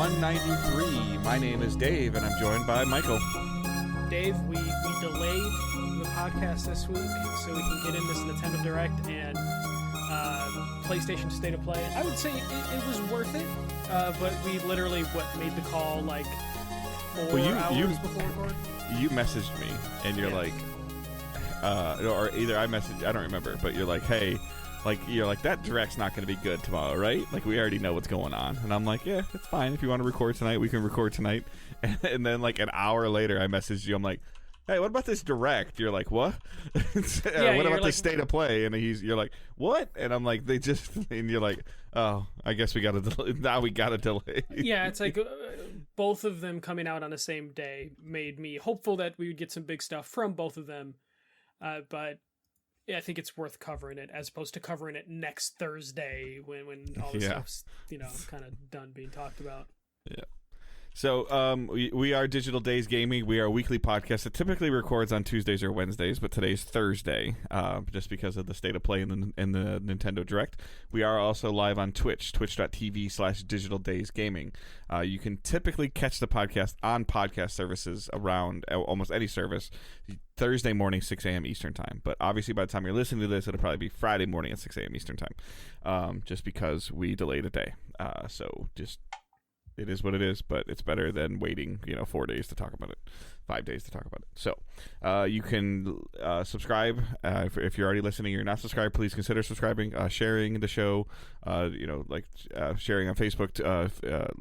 193. My name is Dave, and I'm joined by Michael. Dave, we delayed the podcast this week so we can get in this Nintendo Direct and PlayStation State of Play. I would say it was worth it, but we literally, made the call like 4 hours before record? You messaged me, and you're like, or either I messaged, I don't remember, but you're like, hey, you're like, that Direct's not going to be good tomorrow, right? Like, we already know what's going on. And I'm like, yeah, it's fine. If you want to record tonight, we can record tonight. And then, like, an hour later, I messaged you. I'm like, hey, what about this Direct? You're like, what? What about the State of Play? And you're like, what? And I'm like, and you're like, oh, I guess we got to now we got to delay. Yeah, it's like both of them coming out on the same day made me hopeful that we would get some big stuff from both of them. But yeah, I think it's worth covering it as opposed to covering it next Thursday when all the stuff's, kind of done being talked about. Yeah. So we are Digital Days Gaming. We are a weekly podcast that typically records on Tuesdays or Wednesdays, but today's Thursday, just because of the State of Play in the Nintendo Direct. We are also live on Twitch, twitch.tv/Digital Days Gaming. You can typically catch the podcast on podcast services around almost any service Thursday morning, 6 a.m. Eastern Time. But obviously, by the time you're listening to this, it'll probably be Friday morning at 6 a.m. Eastern Time, just because we delayed a day. It is what it is, but it's better than waiting, 4 days to talk about it, 5 days to talk about it. So you can subscribe. If you're already listening or you're not subscribed, please consider subscribing, sharing the show, sharing on Facebook,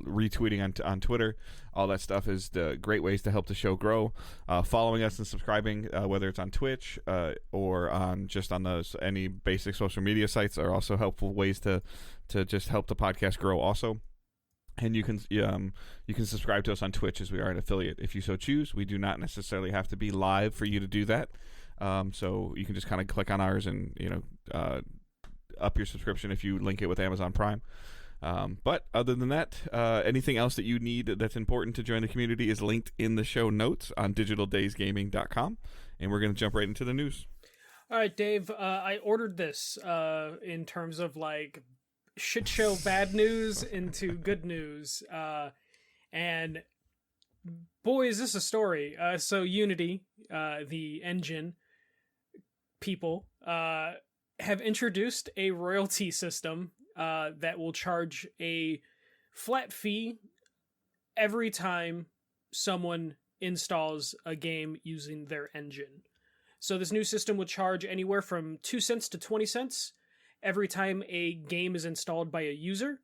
retweeting on Twitter. All that stuff is the great ways to help the show grow. Following us and subscribing, whether it's on Twitch or on any basic social media sites, are also helpful ways to just help the podcast grow also. And you can subscribe to us on Twitch, as we are an affiliate if you so choose. We do not necessarily have to be live for you to do that. So you can just kind of click on ours and up your subscription if you link it with Amazon Prime. But other than that, anything else that you need that's important to join the community is linked in the show notes on digitaldaysgaming.com. And we're going to jump right into the news. All right, Dave, I ordered this in terms of shit show bad news into good news, and boy, is this a story. So Unity, the engine people, have introduced a royalty system that will charge a flat fee every time someone installs a game using their engine. So this new system will charge anywhere from 2 cents to 20 cents every time a game is installed by a user,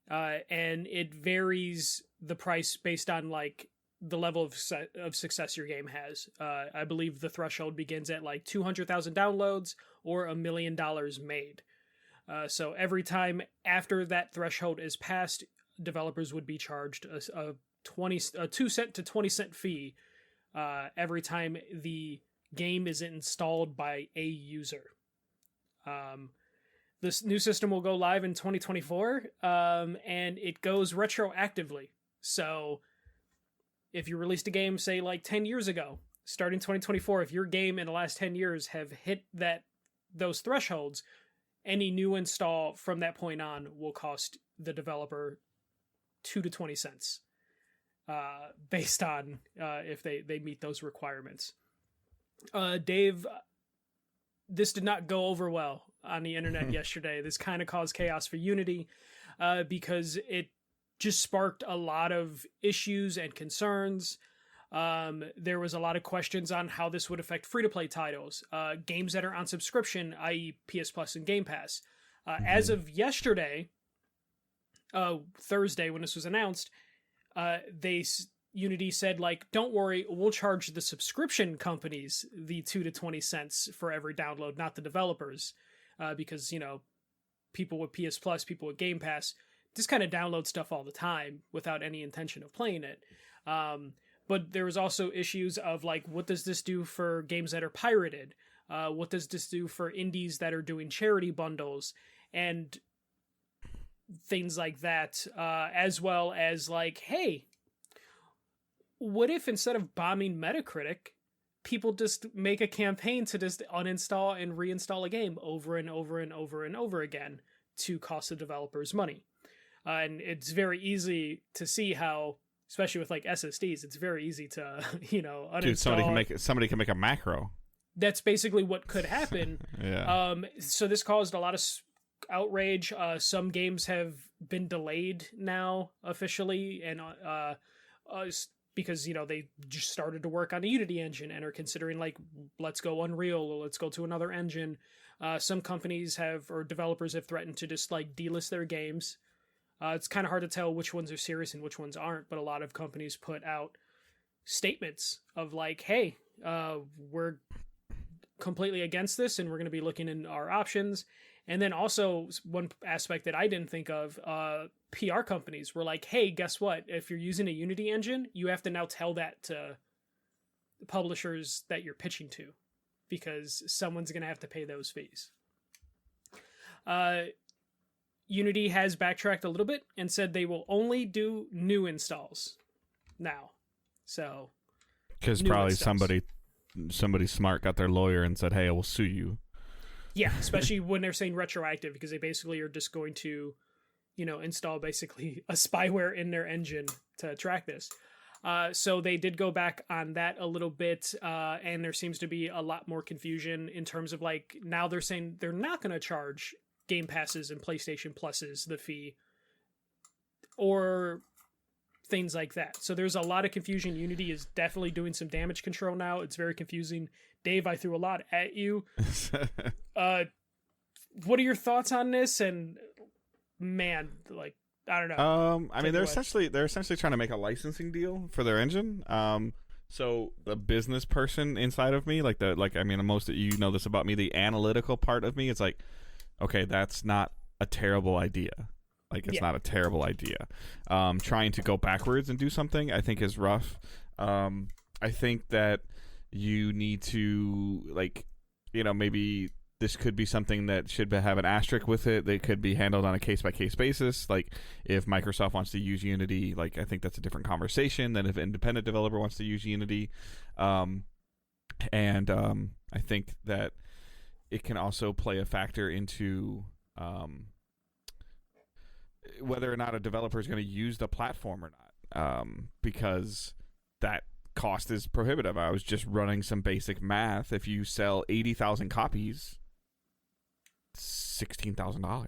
and it varies the price based on the level of success your game has. I believe the threshold begins at 200,000 downloads or $1 million made. So every time after that threshold is passed, developers would be charged a 2 cent to 20 cent fee every time the game is installed by a user. This new system will go live in 2024, and it goes retroactively. So if you released a game, say 10 years ago, starting 2024, if your game in the last 10 years have hit those thresholds, any new install from that point on will cost the developer 2 to 20 cents, based on if they meet those requirements. Dave, this did not go over well on the internet yesterday. This kind of caused chaos for Unity because it just sparked a lot of issues and concerns. There was a lot of questions on how this would affect free-to-play titles, games that are on subscription, i.e. PS Plus and Game Pass. As of yesterday, Thursday, when this was announced, Unity said, don't worry, we'll charge the subscription companies the 2 to 20 cents for every download, not the developers. Because, people with PS Plus, people with Game Pass, just kind of download stuff all the time without any intention of playing it. But there was also issues of, what does this do for games that are pirated? What does this do for indies that are doing charity bundles? And things like that, as well as, hey, what if instead of bombing Metacritic, people just make a campaign to just uninstall and reinstall a game over and over and over and over again to cost the developers money? And it's very easy to see how, especially with like SSDs, it's very easy to uninstall. Dude, somebody can make a macro. That's basically what could happen. Yeah. So this caused a lot of outrage. Some games have been delayed now officially, and because they just started to work on the Unity engine and are considering like, let's go Unreal or let's go to another engine. Some companies or developers have threatened to just like delist their games. It's kind of hard to tell which ones are serious and which ones aren't, but a lot of companies put out statements of like, hey, we're completely against this and we're going to be looking in our options. And then also one aspect that I didn't think of, PR companies were like, hey, guess what? If you're using a Unity engine, you have to now tell that to the publishers that you're pitching to, because someone's going to have to pay those fees. Unity has backtracked a little bit and said they will only do new installs now. So, because probably somebody smart got their lawyer and said, hey, I will sue you. Yeah, especially when they're saying retroactive, because they basically are just going to, install basically a spyware in their engine to track this. So they did go back on that a little bit, and there seems to be a lot more confusion in terms of like, now they're saying they're not going to charge Game Passes and PlayStation Pluses the fee or things like that. So there's a lot of confusion. Unity is definitely doing some damage control now. It's very confusing. Dave, I threw a lot at you. What are your thoughts on this? And man, like, I don't know. I mean, they're essentially trying to make a licensing deal for their engine. So the business person inside of me, most of you know this about me, the analytical part of me, it's like, okay, that's not a terrible idea. Like, it's not a terrible idea. Trying to go backwards and do something, I think, is rough. I think that you need to, maybe this could be something that should have an asterisk with it. They could be handled on a case-by-case basis. Like, if Microsoft wants to use Unity, I think that's a different conversation than if an independent developer wants to use Unity. I think that it can also play a factor into whether or not a developer is going to use the platform or not, because that cost is prohibitive. I was just running some basic math. If you sell 80,000 copies, $16,000.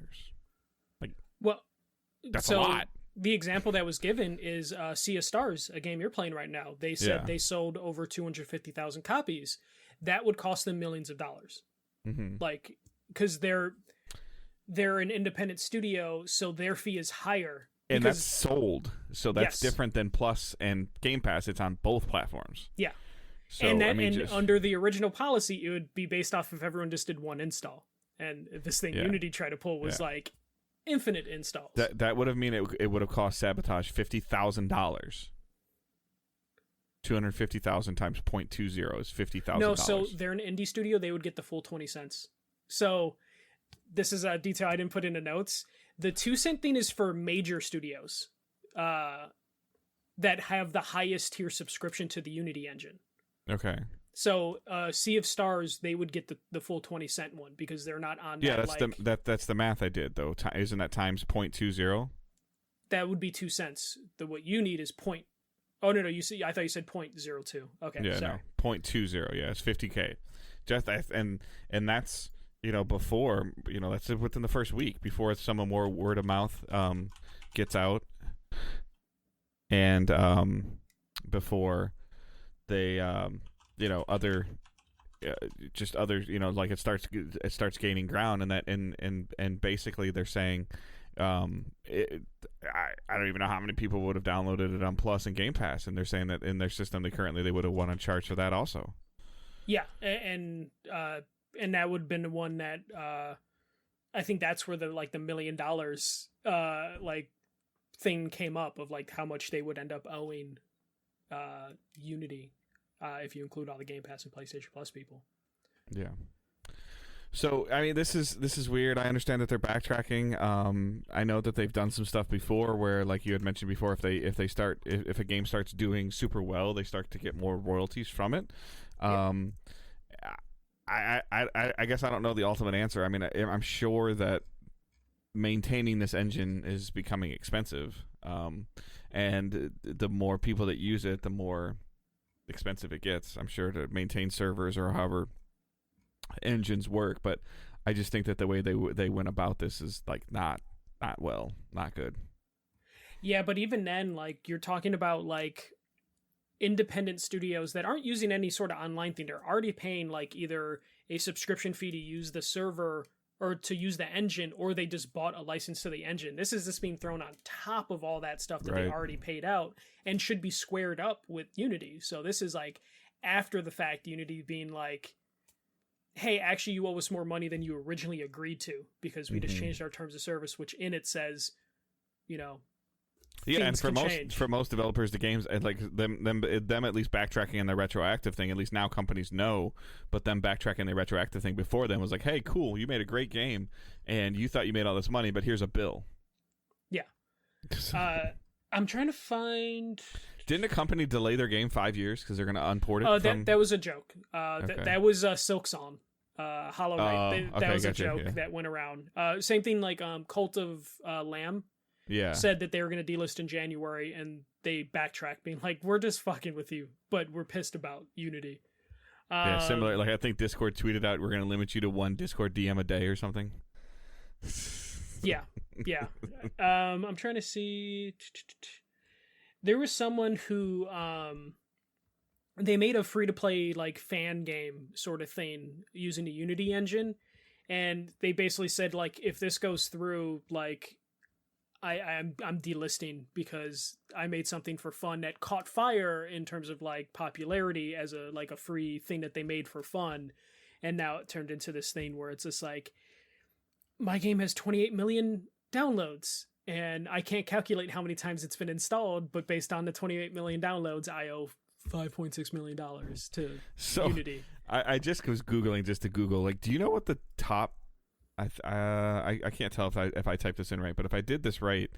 That's a lot. The example that was given is Sea of Stars, a game you're playing right now. They said they sold over 250,000 copies. That would cost them millions of dollars. Mm-hmm. Because they're an independent studio, so their fee is higher. And that's sold, so that's different than Plus and Game Pass. It's on both platforms. Yeah, so, under the original policy, it would be based off if everyone just did one install. And this thing Unity tried to pull was infinite installs. That would have mean it would have cost Sabotage $50,000. 250,000 times 0.20 is $50,000. No, so they're an indie studio. They would get the full 20 cents. So this is a detail I didn't put in the notes. The 2-cent thing is for major studios that have the highest tier subscription to the Unity engine. Okay. So Sea of Stars, they would get the full 20-cent one because they're not on. Yeah, that's the math I did though. Isn't that times 0.20? That would be 2 cents. What you need is point. Oh no, you see, I thought you said 0.02. Okay, yeah, sorry. No, 0.20. Yeah, it's 50K. Just and that's before that's within the first week before some more word of mouth gets out, and before they other it starts gaining ground, and that and basically they're saying I don't even know how many people would have downloaded it on Plus and Game Pass, and they're saying that in their system they would have won on charge for that also. Yeah, and that would have been the one that I think that's where the $1 million thing came up of how much they would end up owing Unity if you include all the Game Pass and PlayStation Plus people. Yeah. So I mean, this is weird. I understand that they're backtracking. I know that they've done some stuff before where, like you had mentioned before, if a game starts doing super well, they start to get more royalties from it. I guess I don't know the ultimate answer. I mean, I'm sure that maintaining this engine is becoming expensive, and the more people that use it, the more expensive it gets, I'm sure, to maintain servers or however engines work. But I just think that the way they went about this is like not good. Yeah, but even then, like, you're talking about like independent studios that aren't using any sort of online thing. They're already paying like either a subscription fee to use the server or to use the engine, or they just bought a license to the engine. This is just being thrown on top of all that stuff that they already paid out and should be squared up with Unity. So this is like after the fact, Unity being like, hey, actually you owe us more money than you originally agreed to because we just changed our terms of service, which in it says, you know, yeah, and for most developers, the games, like them at least backtracking on the retroactive thing. At least now companies know, but them backtracking the retroactive thing before then was like, hey, cool, you made a great game, and you thought you made all this money, but here's a bill. Yeah, I'm trying to find. Didn't a company delay their game 5 years because they're going to unport it? That was a joke. That was Silksong, Hollow Knight. That was a joke that went around. Same thing like Cult of Lamb. Yeah, said that they were going to delist in January, and they backtracked, being like, "We're just fucking with you, but we're pissed about Unity." Yeah, similar. Like I think Discord tweeted out, "We're going to limit you to one Discord DM a day or something." Yeah. I'm trying to see. There was someone who they made a free to play like fan game sort of thing using the Unity engine, and they basically said like, if this goes through, like, I'm delisting because I made something for fun that caught fire in terms of like popularity as a free thing that they made for fun, and now it turned into this thing where it's just like, my game has 28 million downloads and I can't calculate how many times it's been installed, but based on the 28 million downloads, I owe $5.6 million to Unity. I just was Googling just to Google, like, do you know what the top, I can't tell if I typed this in right, but if I did this right,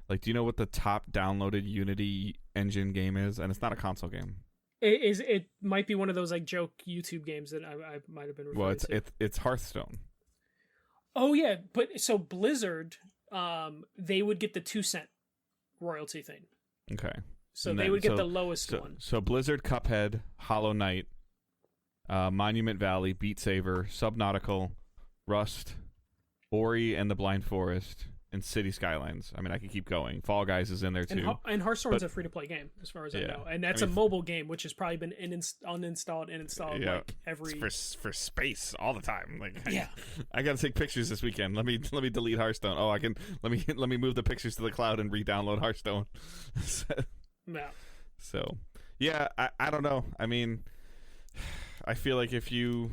like, do you know what the top downloaded Unity engine game is? And it's not a console game. It might be one of those like joke YouTube games that I might have been referring to. It's Hearthstone. Oh yeah, but so Blizzard, they would get the 2-cent royalty thing. Okay. So they would get the lowest one. So Blizzard, Cuphead, Hollow Knight, Monument Valley, Beat Saber, Subnautical, Rust, Ori and the Blind Forest, and City Skylines. I mean, I could keep going. Fall Guys is in there too. And Hearthstone's a free-to-play game, as far as I know. And that's a mobile game, which has probably been uninstalled and installed like every... It's for space all the time. Like, I got to take pictures this weekend. Let me delete Hearthstone. Oh, I can... Let me move the pictures to the cloud and re-download Hearthstone. So, yeah, I don't know. I mean, I feel like if you...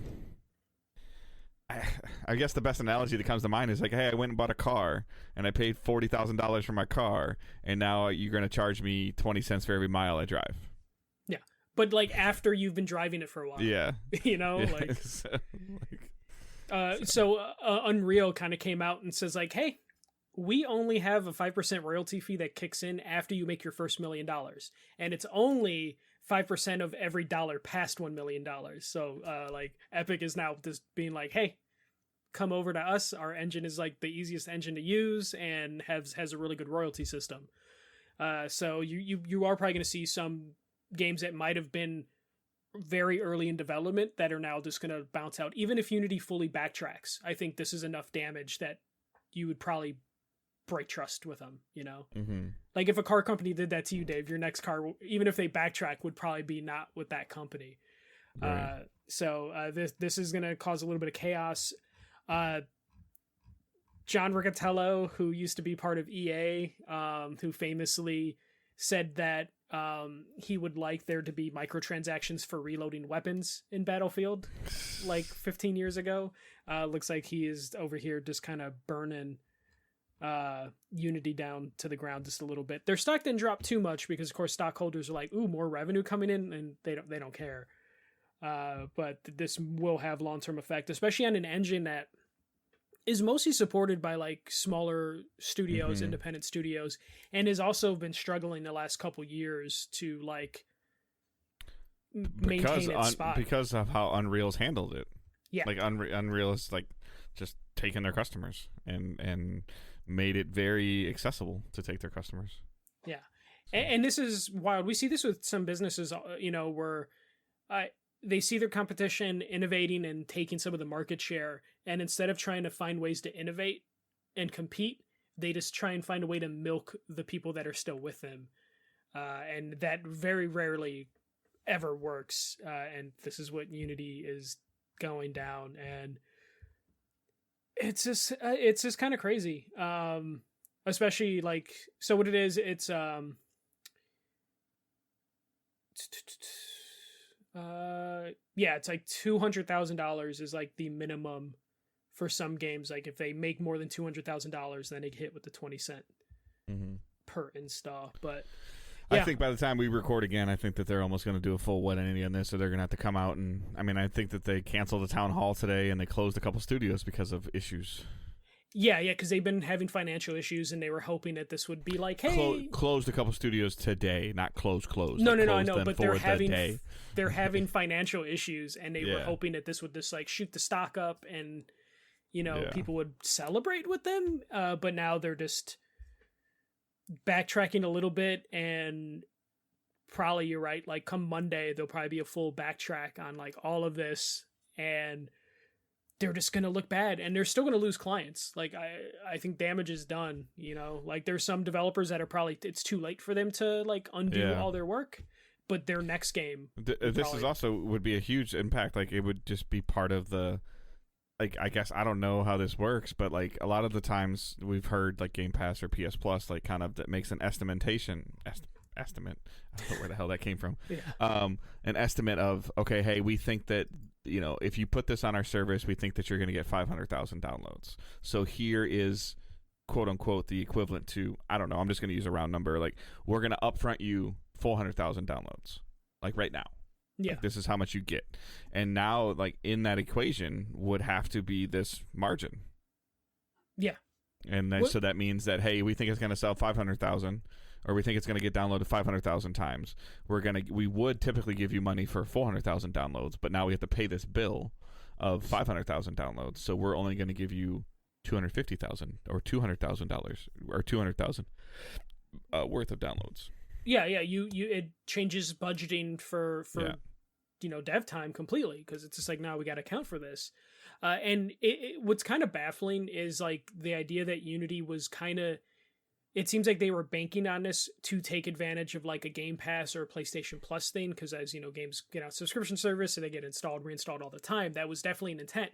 I guess the best analogy that comes to mind is like, hey, I went and bought a car and I paid $40,000 for my car, and now you're going to charge me 20 cents for every mile I drive. Yeah. But like after you've been driving it for a while. Yeah. You know, like, so Unreal kind of came out and says like, hey, we only have a 5% royalty fee that kicks in after you make your first $1 million. And it's only 5% of every dollar past $1 million. So like Epic is now just being like, hey, come over to us. Our engine is like the easiest engine to use and has a really good royalty system. So you are probably going to see some games that might have been very early in development that are now just going to bounce out. Even if Unity fully backtracks, I think this is enough damage that you would probably break trust with them, you know? Mm-hmm. Like if a car company did that to you, Dave, your next car, even if they backtrack, would probably be not with that company. Right. So this is going to cause a little bit of chaos. John Riccatello, who used to be part of EA, who famously said that he would like there to be microtransactions for reloading weapons in Battlefield like 15 years ago. Looks like he is over here just kind of burning Unity down to the ground just a little bit. Their stock didn't drop too much because of course stockholders are like, ooh, more revenue coming in, and they don't care. But this will have long-term effect, especially on an engine that is mostly supported by like smaller studios, independent studios, and has also been struggling the last couple years to like maintain its spot because of how Unreal's handled it. Yeah, like Unreal is like just taken their customers and made it very accessible to take their customers. Yeah. And this is wild. We see this with some businesses, where they see their competition innovating and taking some of the market share. And instead of trying to find ways to innovate and compete, they just try and find a way to milk the people that are still with them. And that very rarely ever works. And this is what Unity is going down. And it's just kind of crazy. Especially like, so what it is, it's, it's like $200,000 is like the minimum for some games. Like if they make more than $200,000, then they get hit with the 20 cent per install. But yeah. I think by the time we record again, I think that they're almost going to do a full 180 on this, so they're going to have to come out and, I mean, I think that they canceled the town hall today and they closed a couple studios because of issues. Yeah, because they've been having financial issues, and they were hoping that this would be like, hey, closed a couple studios today, not closed. No, I know, but they're having financial issues, and they were hoping that this would just like shoot the stock up, and people would celebrate with them. But now they're just backtracking a little bit, and probably you're right. Like come Monday, there'll probably be a full backtrack on like all of this, and they're just going to look bad, and they're still going to lose clients. Like I think damage is done, like there's some developers that are probably, it's too late for them to like undo all their work, but their next game. This is also would be a huge impact. Like it would just be part of the, like, I guess, I don't know how this works, but like a lot of the times we've heard like Game Pass or PS Plus, like kind of that makes an estimate. I don't know where the hell that came from. An estimate of, okay, hey, we think that, if you put this on our service, we think that you're going to get 500,000 downloads. So here is, quote unquote, the equivalent to, I don't know, I'm just going to use a round number. Like, we're going to upfront you 400,000 downloads, like right now. Yeah. Like, this is how much you get. And now, like, in that equation would have to be this margin. Yeah. And then, so that means that, hey, we think it's going to sell 500,000, or we think it's going to get downloaded 500,000 times. We would typically give you money for 400,000 downloads, but now we have to pay this bill of 500,000 downloads. So we're only going to give you 250,000 or $200,000 or 200,000 worth of downloads. Yeah. It changes budgeting for dev time completely, because it's just like, now we got to account for this. And what's kind of baffling is like the idea that Unity was kind of, it seems like they were banking on this to take advantage of like a Game Pass or a PlayStation Plus thing, because as games get out subscription service and they get installed, reinstalled all the time. That was definitely an intent.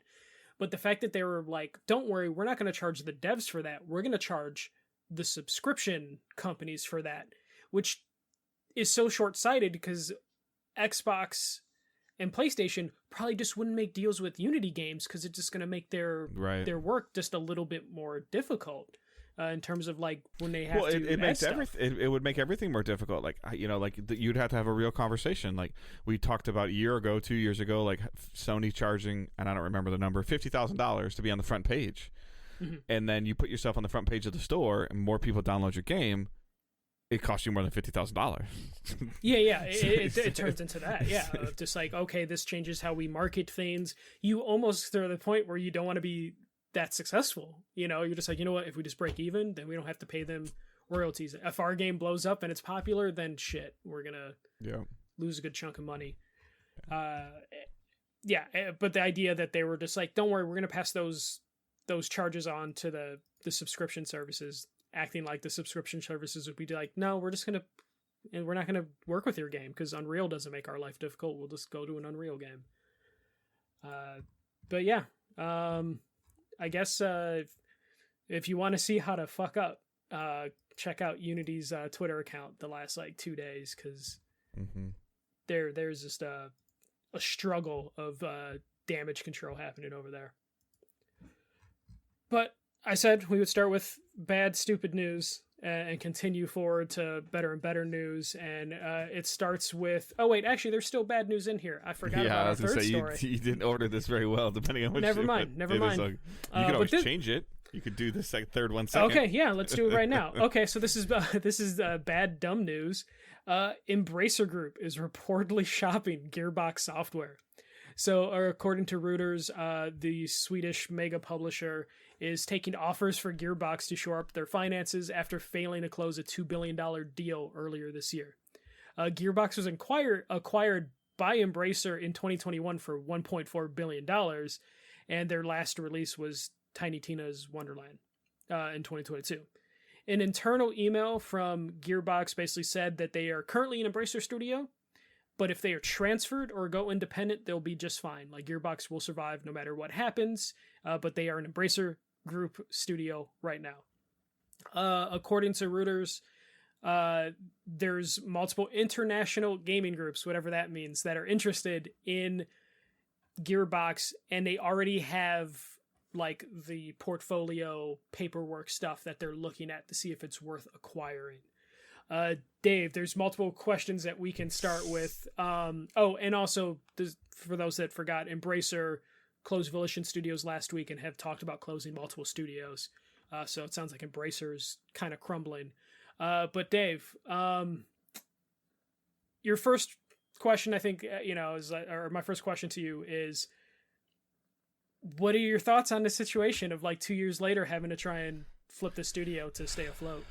But the fact that they were like, don't worry, we're not going to charge the devs for that. We're going to charge the subscription companies for that, which is so short-sighted, because Xbox and PlayStation probably just wouldn't make deals with Unity games, because it's just going to make their work just a little bit more difficult. In terms of like when they have to, it makes everything. It would make everything more difficult. Like you'd have to have a real conversation. Like we talked about a year ago, 2 years ago, like Sony charging, and I don't remember the number, $50,000 to be on the front page, and then you put yourself on the front page of the store, and more people download your game. It costs you more than $50,000. Yeah. It turns into that. Yeah, just like, okay, this changes how we market things. You almost to the point where you don't want to be that successful. You're just like, what, if we just break even, then we don't have to pay them royalties. If our game blows up and it's popular, then shit, we're gonna lose a good chunk of money. But the idea that they were just like, don't worry, we're gonna pass those charges on to the subscription services, acting like the subscription services would be like, no, we're not gonna work with your game because Unreal doesn't make our life difficult, we'll just go to an Unreal game. But yeah, I guess if you want to see how to fuck up, check out Unity's Twitter account the last like 2 days, because there's just a struggle of damage control happening over there. But I said we would start with bad, stupid news and continue forward to better and better news. And it starts with... Oh, wait, actually, there's still bad news in here. I forgot about our third story. You didn't order this very well, depending on what Never mind. You can always change it. You could do the third one second. Okay, yeah, let's do it right now. Okay, so this is bad, dumb news. Embracer Group is reportedly shopping Gearbox software. So, according to Reuters, the Swedish mega publisher is taking offers for Gearbox to shore up their finances after failing to close a $2 billion deal earlier this year. Gearbox was acquired by Embracer in 2021 for $1.4 billion, and their last release was Tiny Tina's Wonderland in 2022. An internal email from Gearbox basically said that they are currently an Embracer studio, but if they are transferred or go independent, they'll be just fine. Like, Gearbox will survive no matter what happens, but they are an Embracer Group studio right now. According to Reuters, there's multiple international gaming groups, whatever that means, that are interested in Gearbox, and they already have like the portfolio paperwork stuff that they're looking at to see if it's worth acquiring. Dave, there's multiple questions that we can start with. And also, for those that forgot, Embracer closed Volition Studios last week and have talked about closing multiple studios. So it sounds like Embracer's kind of crumbling. But Dave, your first question, I think, or my first question to you is, what are your thoughts on the situation of like 2 years later having to try and flip the studio to stay afloat?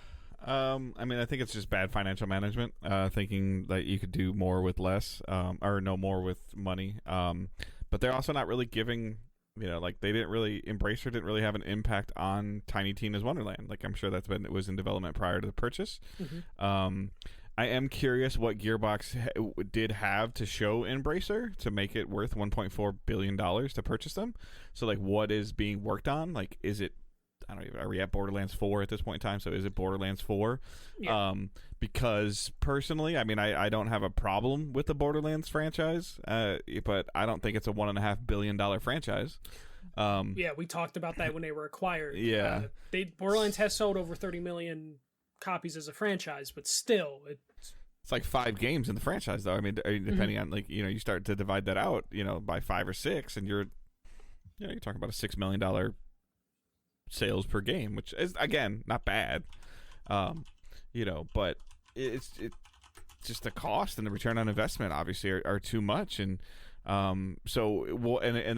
I mean, I think it's just bad financial management, thinking that you could do more with less, or no more with money. But they're also not really giving, Embracer didn't really have an impact on Tiny Tina's Wonderland. Like, I'm sure it was in development prior to the purchase. Mm-hmm. I am curious what Gearbox did have to show Embracer to make it worth $1.4 billion to purchase them. So, like, what is being worked on? Like, is it, I don't even, are we at Borderlands 4 at this point in time? So is it Borderlands 4? Yeah. Because personally, I mean, I don't have a problem with the Borderlands franchise, but I don't think it's a $1.5 billion franchise. Yeah, we talked about that when they were acquired. Yeah. Borderlands has sold over 30 million copies as a franchise, but still, it's like 5 games in the franchise, though. I mean, depending on, like, you start to divide that out, by 5 or 6, and you're talking about a $6 million sales per game, which is, again, not bad. But it's just the cost and the return on investment obviously are too much, and then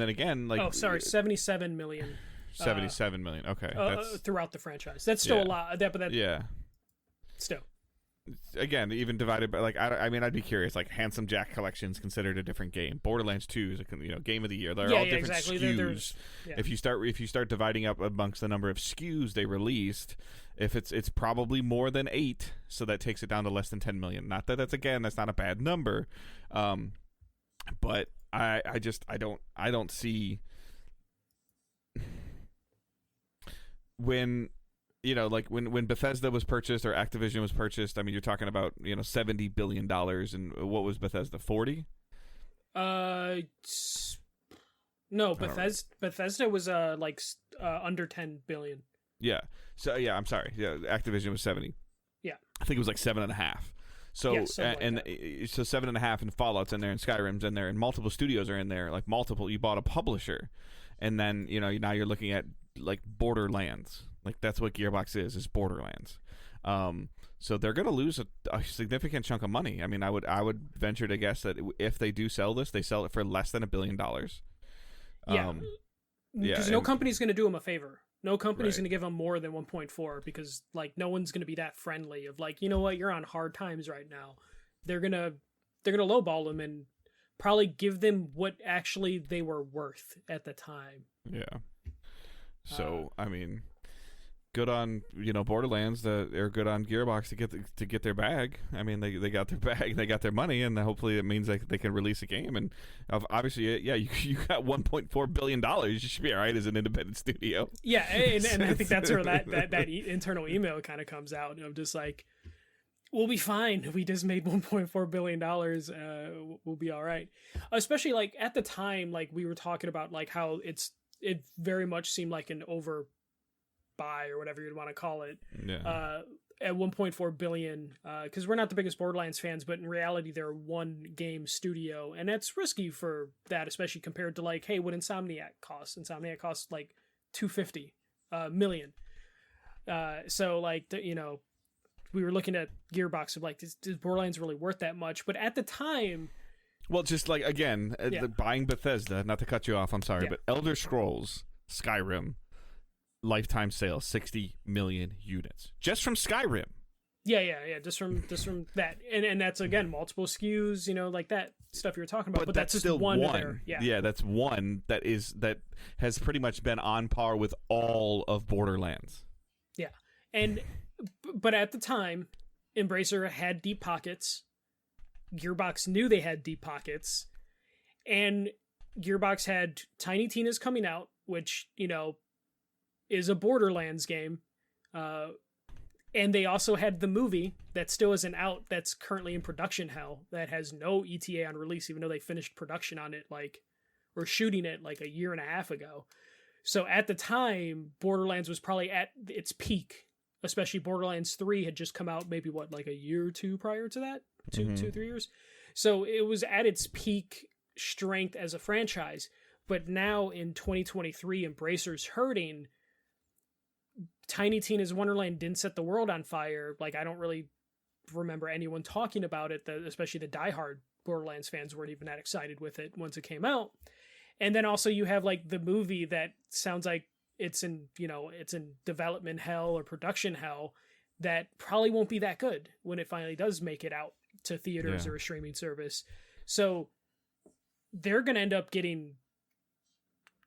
again, like, 77 million. 77 million. Okay, that's throughout the franchise. That's still a lot. Still. Again, even divided by, like, I'd be curious. Like, Handsome Jack Collection's considered a different game. Borderlands 2 is a game of the year. They're all different exactly. SKUs. If you start dividing up amongst the number of SKUs they released, if it's probably more than 8, so that takes it down to less than 10 million. Not that that's not a bad number, but I don't see when. Like when Bethesda was purchased or Activision was purchased, I mean, you're talking about, $70 billion, and what was Bethesda, 40? No, Bethesda was under 10 billion. Yeah. So yeah, I'm sorry. Yeah, Activision was 70. Yeah. I think it was like 7.5. So yeah, so 7.5, and Fallout's in there, and Skyrim's in there, and multiple studios are in there, like multiple. You bought a publisher, and then now you're looking at like Borderlands. Like, that's what Gearbox is Borderlands. So they're going to lose a significant chunk of money. I mean, I would venture to guess that if they do sell this, they sell it for less than $1 billion. Because no company's going to do them a favor. No company's going to give them more than 1.4, because, like, no one's going to be that friendly of, like, you know what, you're on hard times right now. They're gonna lowball them and probably give them what actually they were worth at the time. Yeah. So I mean, good on Borderlands. They're good on Gearbox to get their bag. I mean, they got their bag, they got their money, and hopefully it means they can release a game. And obviously, yeah, you got $1.4 billion. You should be all right as an independent studio. Yeah, and I think that's where that internal email kind of comes out of just like, we'll be fine. We just made $1.4 billion. We'll be all right. Especially, like, at the time, like, we were talking about, like, how it very much seemed like an overbuy or whatever you'd want to call it. Yeah. At 1.4 billion, because we're not the biggest Borderlands fans, but in reality they're one game studio, and that's risky for that, especially compared to, like, hey, what Insomniac costs. Insomniac costs like 250 million. So, like, we were looking at Gearbox of, like, is Borderlands really worth that much? But at the time, Well, just like again, buying Bethesda. Not to cut you off, I'm sorry, but Elder Scrolls, Skyrim, lifetime sales 60 million units just from Skyrim. Yeah. Just from that, and that's again multiple SKUs, like that stuff you were talking about. But that's just still one. Yeah, that's one that has pretty much been on par with all of Borderlands. Yeah, but at the time, Embracer had deep pockets. Gearbox knew they had deep pockets, and Gearbox had Tiny Tina's coming out, which is a Borderlands game. And they also had the movie that still isn't out, that's currently in production hell, that has no ETA on release, even though they finished production on it or shooting it like a year and a half ago. So at the time, Borderlands was probably at its peak, especially Borderlands 3 had just come out maybe like a year or two prior to that, 2-3 years. So it was at its peak strength as a franchise. But now in 2023, Embracer's hurting. Tiny Tina's Wonderland didn't set the world on fire. Like, I don't really remember anyone talking about it, especially the diehard Borderlands fans weren't even that excited with it once it came out. And then also you have like the movie that sounds like it's in development hell or production hell that probably won't be that good when it finally does make it out to theaters or a streaming service. So they're going to end up getting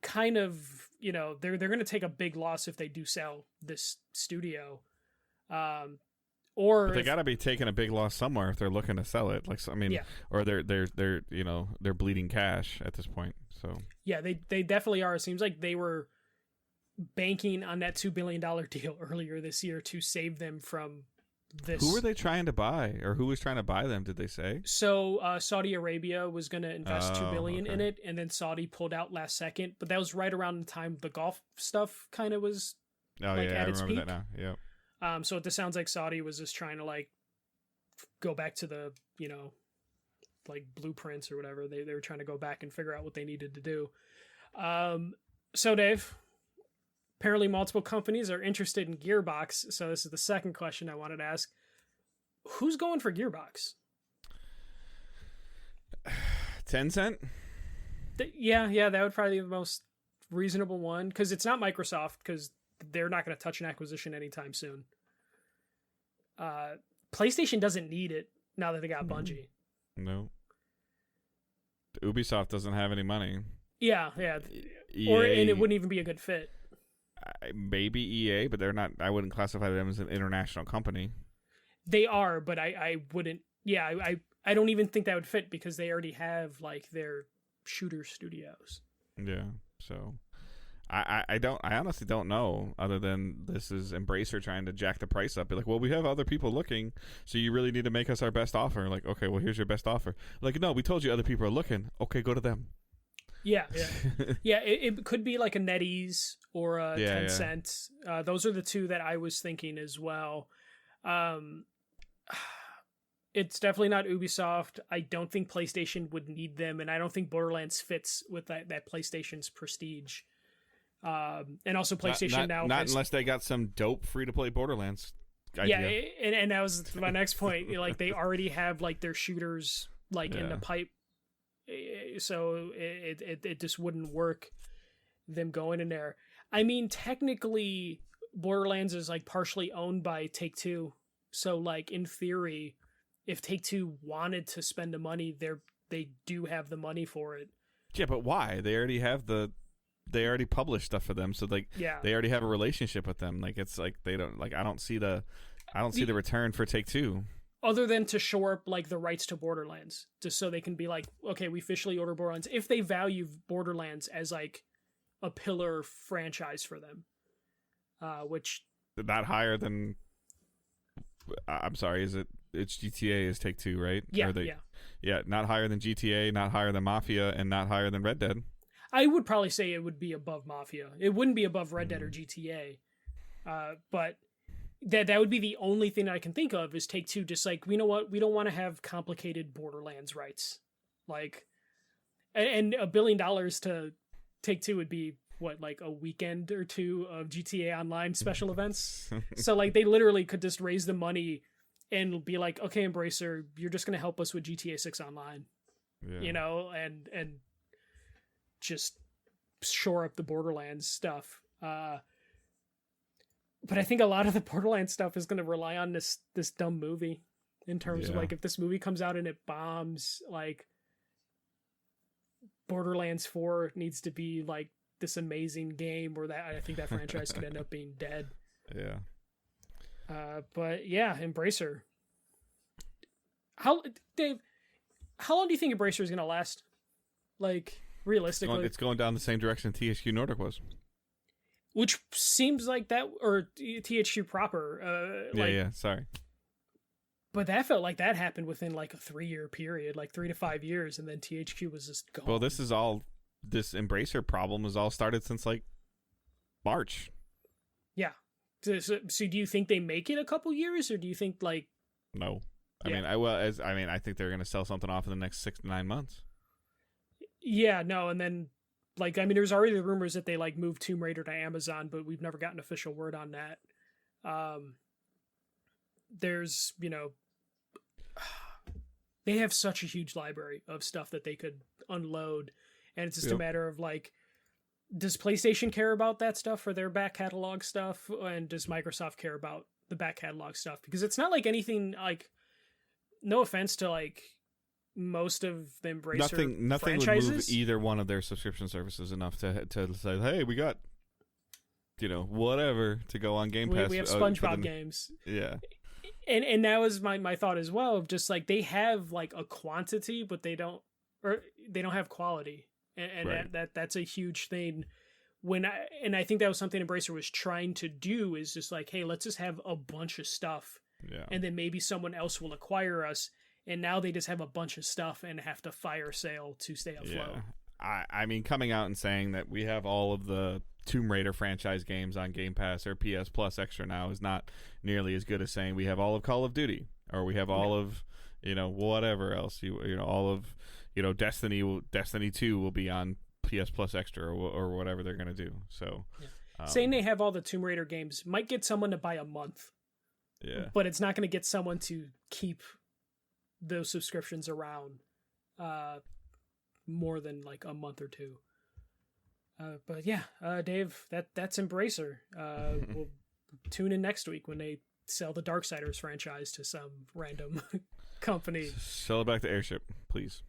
kind of, they're going to take a big loss if they do sell this studio. But they got to be taking a big loss somewhere if they're looking to sell it. Or they're bleeding cash at this point. So yeah, they definitely are. It seems like they were banking on that $2 billion deal earlier this year to save them from this. Who were they trying to buy, or who was trying to buy them? Did they say? So Saudi Arabia was going to invest $2 billion in it, and then Saudi pulled out last second. But that was right around the time the golf stuff kind of was at its peak. That now. Yeah. So it sounds like Saudi was just trying to go back to the blueprints or whatever. They were trying to go back and figure out what they needed to do. So Dave, apparently multiple companies are interested in Gearbox. So this is the second question I wanted to ask. Who's going for Gearbox? Tencent? Yeah, that would probably be the most reasonable one, because it's not Microsoft, because they're not going to touch an acquisition anytime soon. PlayStation doesn't need it now that they got Bungie. No. Ubisoft doesn't have any money. Yeah. EA, and it wouldn't even be a good fit. Maybe EA, but they're not. I wouldn't classify them as an international company. They are, but I wouldn't. Yeah, I don't even think that would fit, because they already have their shooter studios. Yeah. So I honestly don't know, other than this is Embracer trying to jack the price up. Be like, well, we have other people looking, so you really need to make us our best offer. Like, okay, well, here's your best offer. Like, no, we told you other people are looking. Okay, go to them. Yeah. It could be like a NetEase or a Tencent. Yeah. Those are the two that I was thinking as well. It's definitely not Ubisoft. I don't think PlayStation would need them, and I don't think Borderlands fits with that PlayStation's prestige. And also PlayStation not unless they got some dope free-to-play Borderlands idea. Yeah, and that was my next point. They already have their shooters in the pipe. So it just wouldn't work, them going in there. I mean, technically Borderlands is partially owned by Take-Two. So in theory, if Take-Two wanted to spend the money, they do have the money for it. Yeah, but why? They already publish stuff for them, so they already have a relationship with them. They don't I don't see the return for Take-Two. Other than to shore up the rights to Borderlands, just so they can be okay, we officially order Borderlands. If they value Borderlands as a pillar franchise for them, which not higher than, I'm sorry, it's GTA is Take-Two, right? Yeah, not higher than GTA, not higher than Mafia, and not higher than Red Dead. I would probably say it would be above Mafia. It wouldn't be above Red Dead or GTA, but. That would be the only thing I can think of is Take-Two just you know what, we don't want to have complicated Borderlands rights. And $1 billion to Take-Two would be what, a weekend or two of GTA Online special events. So they literally could just raise the money and be okay, Embracer, you're just going to help us with GTA 6 Online. Yeah. you know, and just shore up the Borderlands stuff. But I think a lot of the Borderlands stuff is going to rely on this dumb movie in terms of like if this movie comes out and it bombs, like Borderlands 4 needs to be like this amazing game, or that I think that franchise could end up being dead. Yeah. But yeah, Embracer. Dave, how long do you think Embracer is going to last? Like, realistically, It's going down the same direction THQ Nordic was. Which seems like that, or THQ proper. Sorry. But that felt like that happened within like a 3-year period, like 3 to 5 years, and then THQ was just gone. Well, this Embracer problem has all started since like March. Yeah. So do you think they make it a couple years, or do you think like? No. I mean, I think they're going to sell something off in the next 6 to 9 months. Yeah, no, and then like, I mean, there's already the rumors that they like moved Tomb Raider to Amazon, but we've never gotten official word on that. There's, you know, they have such a huge library of stuff that they could unload, and it's just a matter of like, does PlayStation care about that stuff for their back catalog stuff, and does Microsoft care about the back catalog stuff? Because it's not like anything like, no offense to like most of the Embracer nothing franchises. would move either one of their subscription services enough to say, hey, we got, you know, whatever to go on Game Pass. We have SpongeBob games. Yeah. And that was my thought as well, of just like they have like a quantity, but they don't have quality. And right. that's a huge thing. I think that was something Embracer was trying to do, is just like, hey, let's just have a bunch of stuff. Yeah. And then maybe someone else will acquire us. And now they just have a bunch of stuff and have to fire sale to stay afloat. Yeah. I mean, coming out and saying that we have all of the Tomb Raider franchise games on Game Pass or PS Plus Extra now is not nearly as good as saying we have all of Call of Duty, or we have all of, you know, whatever else, you know, all of, you know, Destiny 2 will be on PS Plus Extra or whatever they're going to do. So saying they have all the Tomb Raider games might get someone to buy a month. Yeah. But it's not going to get someone to keep those subscriptions around more than like a month or two. But yeah, Dave, that's Embracer. We'll tune in next week when they sell the Darksiders franchise to some random company. Sell it back to Airship, please.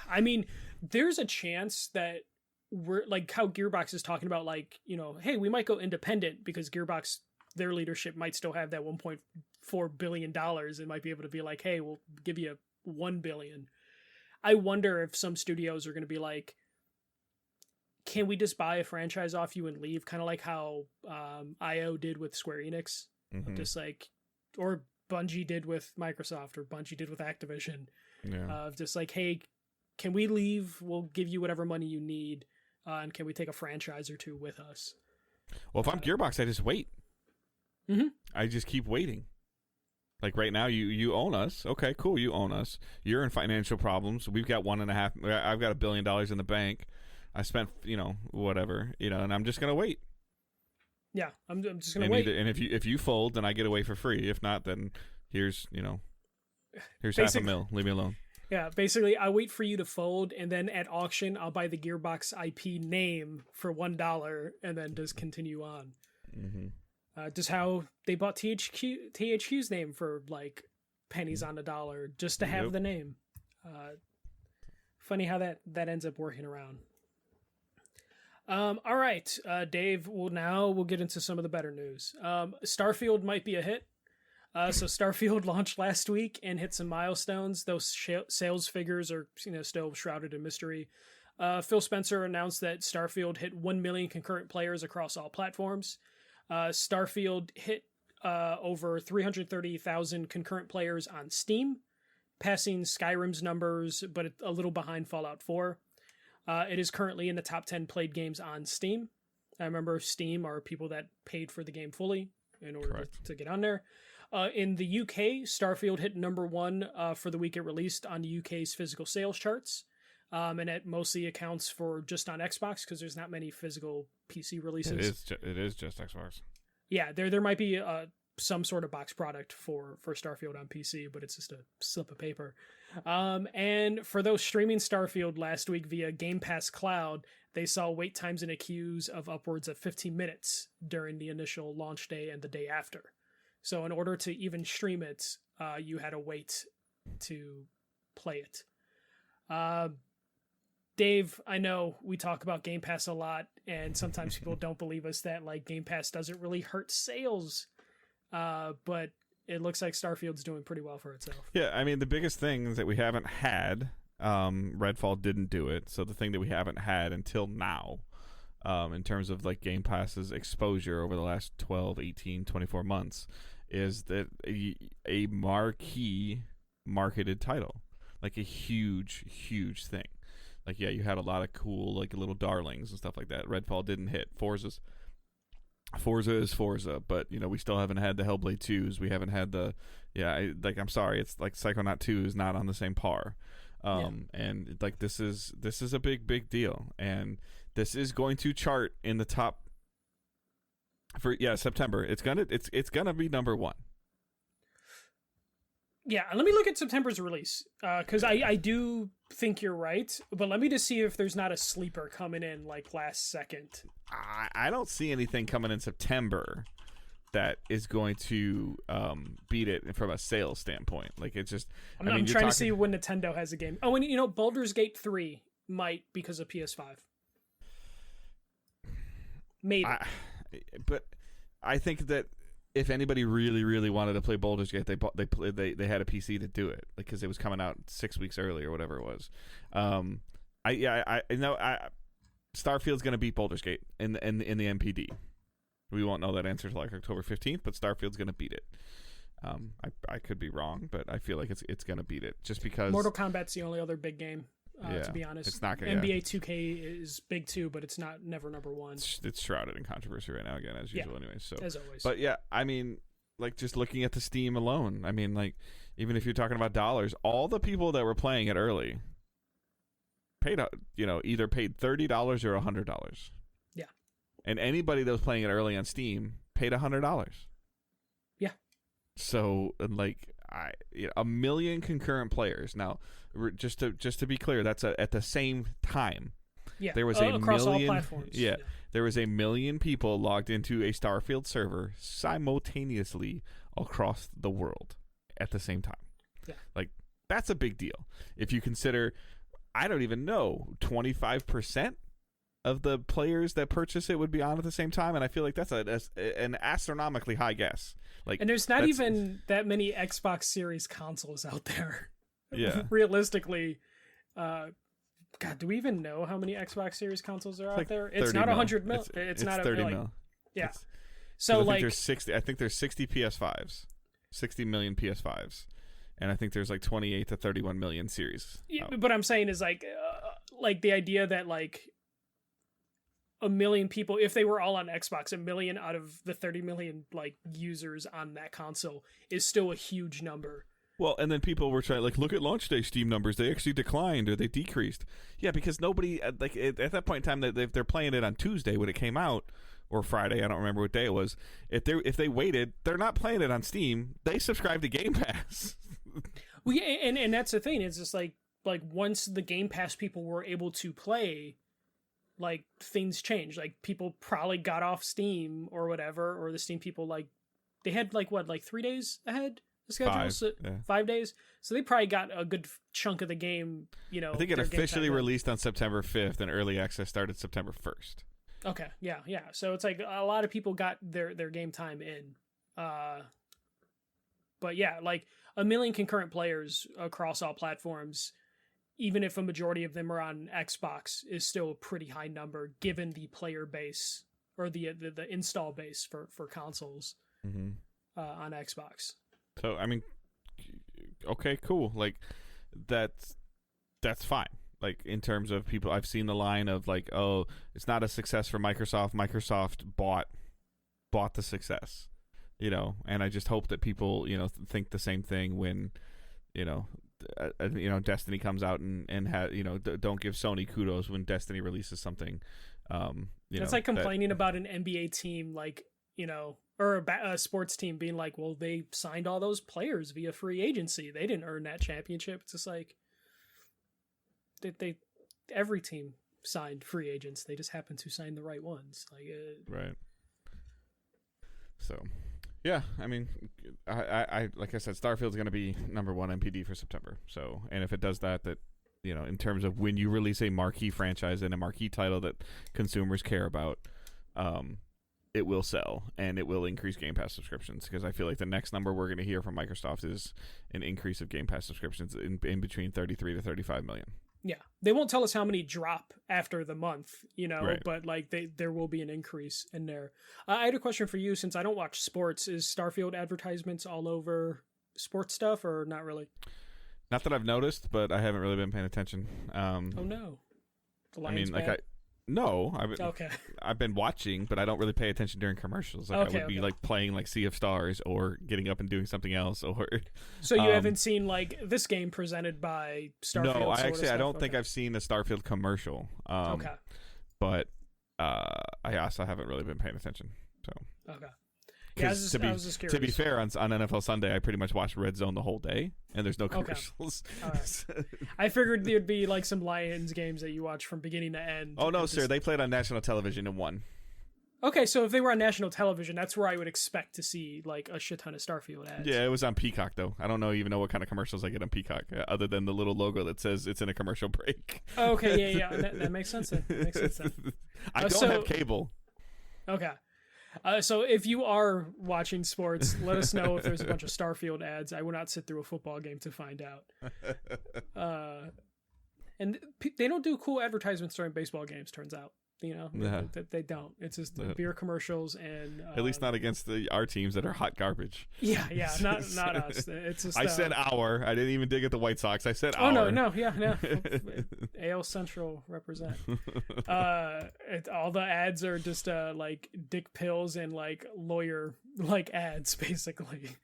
I mean, there's a chance that we're like how Gearbox is talking about, like, you know, hey, we might go independent because Gearbox, their leadership might still have that $1.4 billion and might be able to be like, hey, we'll give you $1 billion. I wonder if some studios are going to be like, can we just buy a franchise off you and leave? Kind of like how IO did with Square Enix. Mm-hmm. Just like, or Bungie did with Microsoft, or Bungie did with Activision. Yeah. Just like, hey, can we leave? We'll give you whatever money you need. And can we take a franchise or two with us? Well, if I'm Gearbox, I just wait. Mm-hmm. I just keep waiting. Like right now, you own us. Okay, cool. You own us. You're in financial problems. We've got I've got $1 billion in the bank. I spent, you know, whatever, you know, and I'm just gonna wait. Yeah, I'm just gonna wait. And if you fold, then I get away for free. If not, then here's $500,000. Leave me alone. Yeah, basically, I wait for you to fold, and then at auction, I'll buy the Gearbox IP name for $1, and then just continue on. Mm-hmm. Just how they bought THQ's name for like pennies on the dollar just to have the name. Funny how that ends up working around. All right, Dave. We'll get into some of the better news. Starfield might be a hit. So Starfield launched last week and hit some milestones. Those sales figures are, you know, still shrouded in mystery. Phil Spencer announced that Starfield hit 1 million concurrent players across all platforms. Starfield hit over 330,000 concurrent players on Steam, passing Skyrim's numbers, but a little behind Fallout 4. It is currently in the top 10 played games on Steam. I remember Steam are people that paid for the game fully in order to get on there. In the UK, Starfield hit number 1 for the week it released on the UK's physical sales charts. And it mostly accounts for just on Xbox because there's not many physical PC releases. It is just Xbox. Yeah, there might be some sort of box product for Starfield on PC, but it's just a slip of paper. And for those streaming Starfield last week via Game Pass Cloud, they saw wait times in the queues of upwards of 15 minutes during the initial launch day and the day after. So in order to even stream it, you had to wait to play it. Dave, I know we talk about Game Pass a lot, and sometimes people don't believe us that like Game Pass doesn't really hurt sales, but it looks like Starfield's doing pretty well for itself. Yeah, I mean, the biggest thing is that we haven't had, Redfall didn't do it, so the thing that we haven't had until now, in terms of like Game Pass's exposure over the last 12, 18, 24 months, is that a marquee marketed title, like a huge thing. Like, yeah, you had a lot of cool, like, little darlings and stuff like that. Redfall didn't hit. Forza is Forza, but, you know, we still haven't had the Hellblade 2s. We haven't had the, I'm sorry, it's like Psychonaut 2 is not on the same par. And, like, this is a big deal. And this is going to chart in the top for, September. It's gonna be number one. Yeah, let me look at September's release, because I do think you're right, but let me just see if there's not a sleeper coming in like last second. I don't see anything coming in September that is going to beat it from a sales standpoint. Like, it's just... I'm trying to see when Nintendo has a game. Oh, and you know, Baldur's Gate 3 might because of PS5. Maybe. But I think that if anybody really wanted to play Baldur's Gate, they had a PC to do it, like, because it was coming out 6 weeks early or whatever it was. I know Starfield's going to beat Baldur's Gate in the NPD. We won't know that answer till like October 15th, but Starfield's going to beat it. I could be wrong, but I feel like it's going to beat it just because Mortal Kombat's the only other big game. To be honest, it's not gonna, NBA 2K is big too, but it's never number one. It's shrouded in controversy right now, again, as usual. Anyway, so as always. But yeah, I mean, like, just looking at the Steam alone, I mean, like, even if you're talking about dollars, all the people that were playing it early paid, either paid $30 or $100. Yeah. And anybody that was playing it early on Steam paid $100. Yeah. So, like, a million concurrent players now. Just to be clear, that's at the same time. Yeah, there was across all platforms. Yeah, there was 1 million people logged into a Starfield server simultaneously across the world at the same time. Yeah, like, that's a big deal. If you consider, I don't even know, 25% of the players that purchase it would be on at the same time, and I feel like that's an astronomically high guess. Like, and there's not even that many Xbox Series consoles out there. Yeah. Realistically, God, do we even know how many Xbox Series consoles are out there? It's not 100 mil. It's not 30 mil. Yeah. So I think there's 60 PS5s, 60 million PS5s, and I think there's like 28 to 31 million series. Yeah, but I'm saying is like the idea that like 1 million people, if they were all on Xbox, 1 million out of the 30 million like users on that console is still a huge number. Well, and then people were trying, like, look at launch day Steam numbers. They actually declined or they decreased. Yeah, because nobody, like, at that point in time, they're playing it on Tuesday when it came out, or Friday. I don't remember what day it was. If they waited, they're not playing it on Steam. They subscribe to Game Pass. Well, yeah, and that's the thing. It's just like once the Game Pass people were able to play, like, things changed. Like, people probably got off Steam or whatever, or the Steam people, like, they had, like, 3 days ahead? Schedule 5 days, so they probably got a good chunk of the game. I think it officially released on September 5th, and early access started September 1st. Okay, yeah. So it's like a lot of people got their game time in. But yeah, like 1 million concurrent players across all platforms, even if a majority of them are on Xbox, is still a pretty high number given the player base or the install base for consoles on Xbox. So, I mean, okay, cool. Like, that's fine. Like, in terms of people, I've seen the line of, like, oh, it's not a success for Microsoft. Microsoft bought the success, and I just hope that people, think the same thing when, Destiny comes out and don't give Sony kudos when Destiny releases something. That's like complaining about an NBA team, like, or a sports team being like, well, they signed all those players via free agency. They didn't earn that championship. It's just like they every team signed free agents. They just happen to sign the right ones. Like right. So, yeah, I mean, I like I said, Starfield's going to be number 1 MPD for September. So, and if it does that, you know, in terms of when you release a marquee franchise and a marquee title that consumers care about, it will sell and it will increase Game Pass subscriptions, because I feel like the next number we're going to hear from Microsoft is an increase of Game Pass subscriptions in between 33 to 35 million. Yeah, they won't tell us how many drop after the month, you know, right. But like there will be an increase in there. I had a question for you, since I don't watch sports. Is Starfield advertisements all over sports stuff, or not really? Not that I've noticed, but I haven't really been paying attention. Oh no, the Lions bad? I've been watching, but I don't really pay attention during commercials. Like I would be like playing like Sea of Stars or getting up and doing something else. Or so you haven't seen like this game presented by Starfield? No, I don't think I've seen a Starfield commercial. But I also haven't really been paying attention. So okay. Yeah, I was just curious. To be fair, on NFL Sunday, I pretty much watched Red Zone the whole day, and there's no commercials. Okay. All right. I figured there'd be like some Lions games that you watch from beginning to end. Oh no, sir! They played on national television and won. Okay, so if they were on national television, that's where I would expect to see like a shit ton of Starfield ads. Yeah, it was on Peacock though. I don't even know what kind of commercials I get on Peacock, other than the little logo that says it's in a commercial break. Okay, yeah, that makes sense. Then. That makes sense. Then. I don't have cable. Okay. So if you are watching sports, let us know if there's a bunch of Starfield ads. I will not sit through a football game to find out. And they don't do cool advertisements during baseball games, turns out. You know, they don't. It's just beer commercials and at least not against our teams that are hot garbage. Yeah, not us. It's just I said our. I didn't even dig at the White Sox. I said our. Oh no, AL Central represent. All the ads are just like dick pills and like lawyer like ads basically.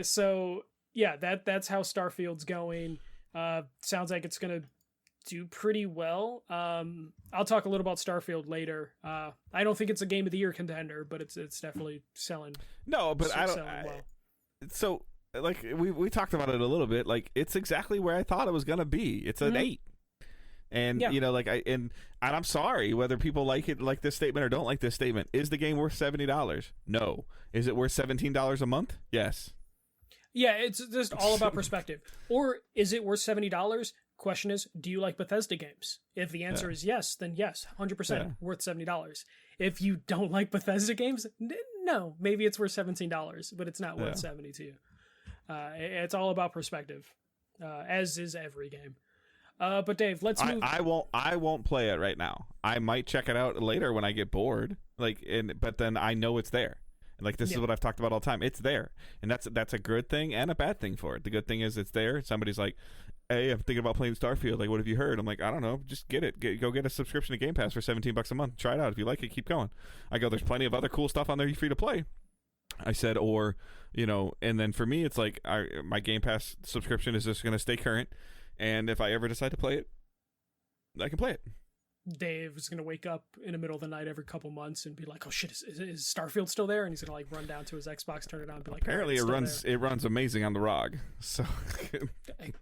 So yeah, that's how Starfield's going. Sounds like it's gonna do pretty well. I'll talk a little about Starfield later. I don't think it's a Game of the Year contender, but it's definitely selling. No, but I don't. Well. So like we talked about it a little bit. Like it's exactly where I thought it was gonna be. It's an 8, and you know, like and I'm sorry whether people like it like this statement or don't like this statement. Is the game worth $70? No. Is it worth $17 a month? Yes. Yeah, it's just all about perspective. Or is it worth $70? Question is, do you like Bethesda games? If the answer is yes, then yes, 100% worth $70. If you don't like Bethesda games, no, maybe it's worth $17, but it's not worth $70 to you. It's all about perspective, as is every game. But Dave, let's move. I won't play it right now. I might check it out later when I get bored. But then I know it's there. Like this is what I've talked about all the time. It's there, and that's a good thing and a bad thing for it. The good thing is it's there. Somebody's like, hey, I'm thinking about playing Starfield. Like, what have you heard? I'm like, I don't know. Just get it. Go get a subscription to Game Pass for $17 a month. Try it out. If you like it, keep going. I go, there's plenty of other cool stuff on there free to play. I said, or, you know, and then for me, it's like my Game Pass subscription is just going to stay current. And if I ever decide to play it, I can play it. Dave is going to wake up in the middle of the night every couple months and be like, oh shit, is Starfield still there? And he's going to like run down to his Xbox, turn it on, and be like, apparently it runs amazing on the ROG. So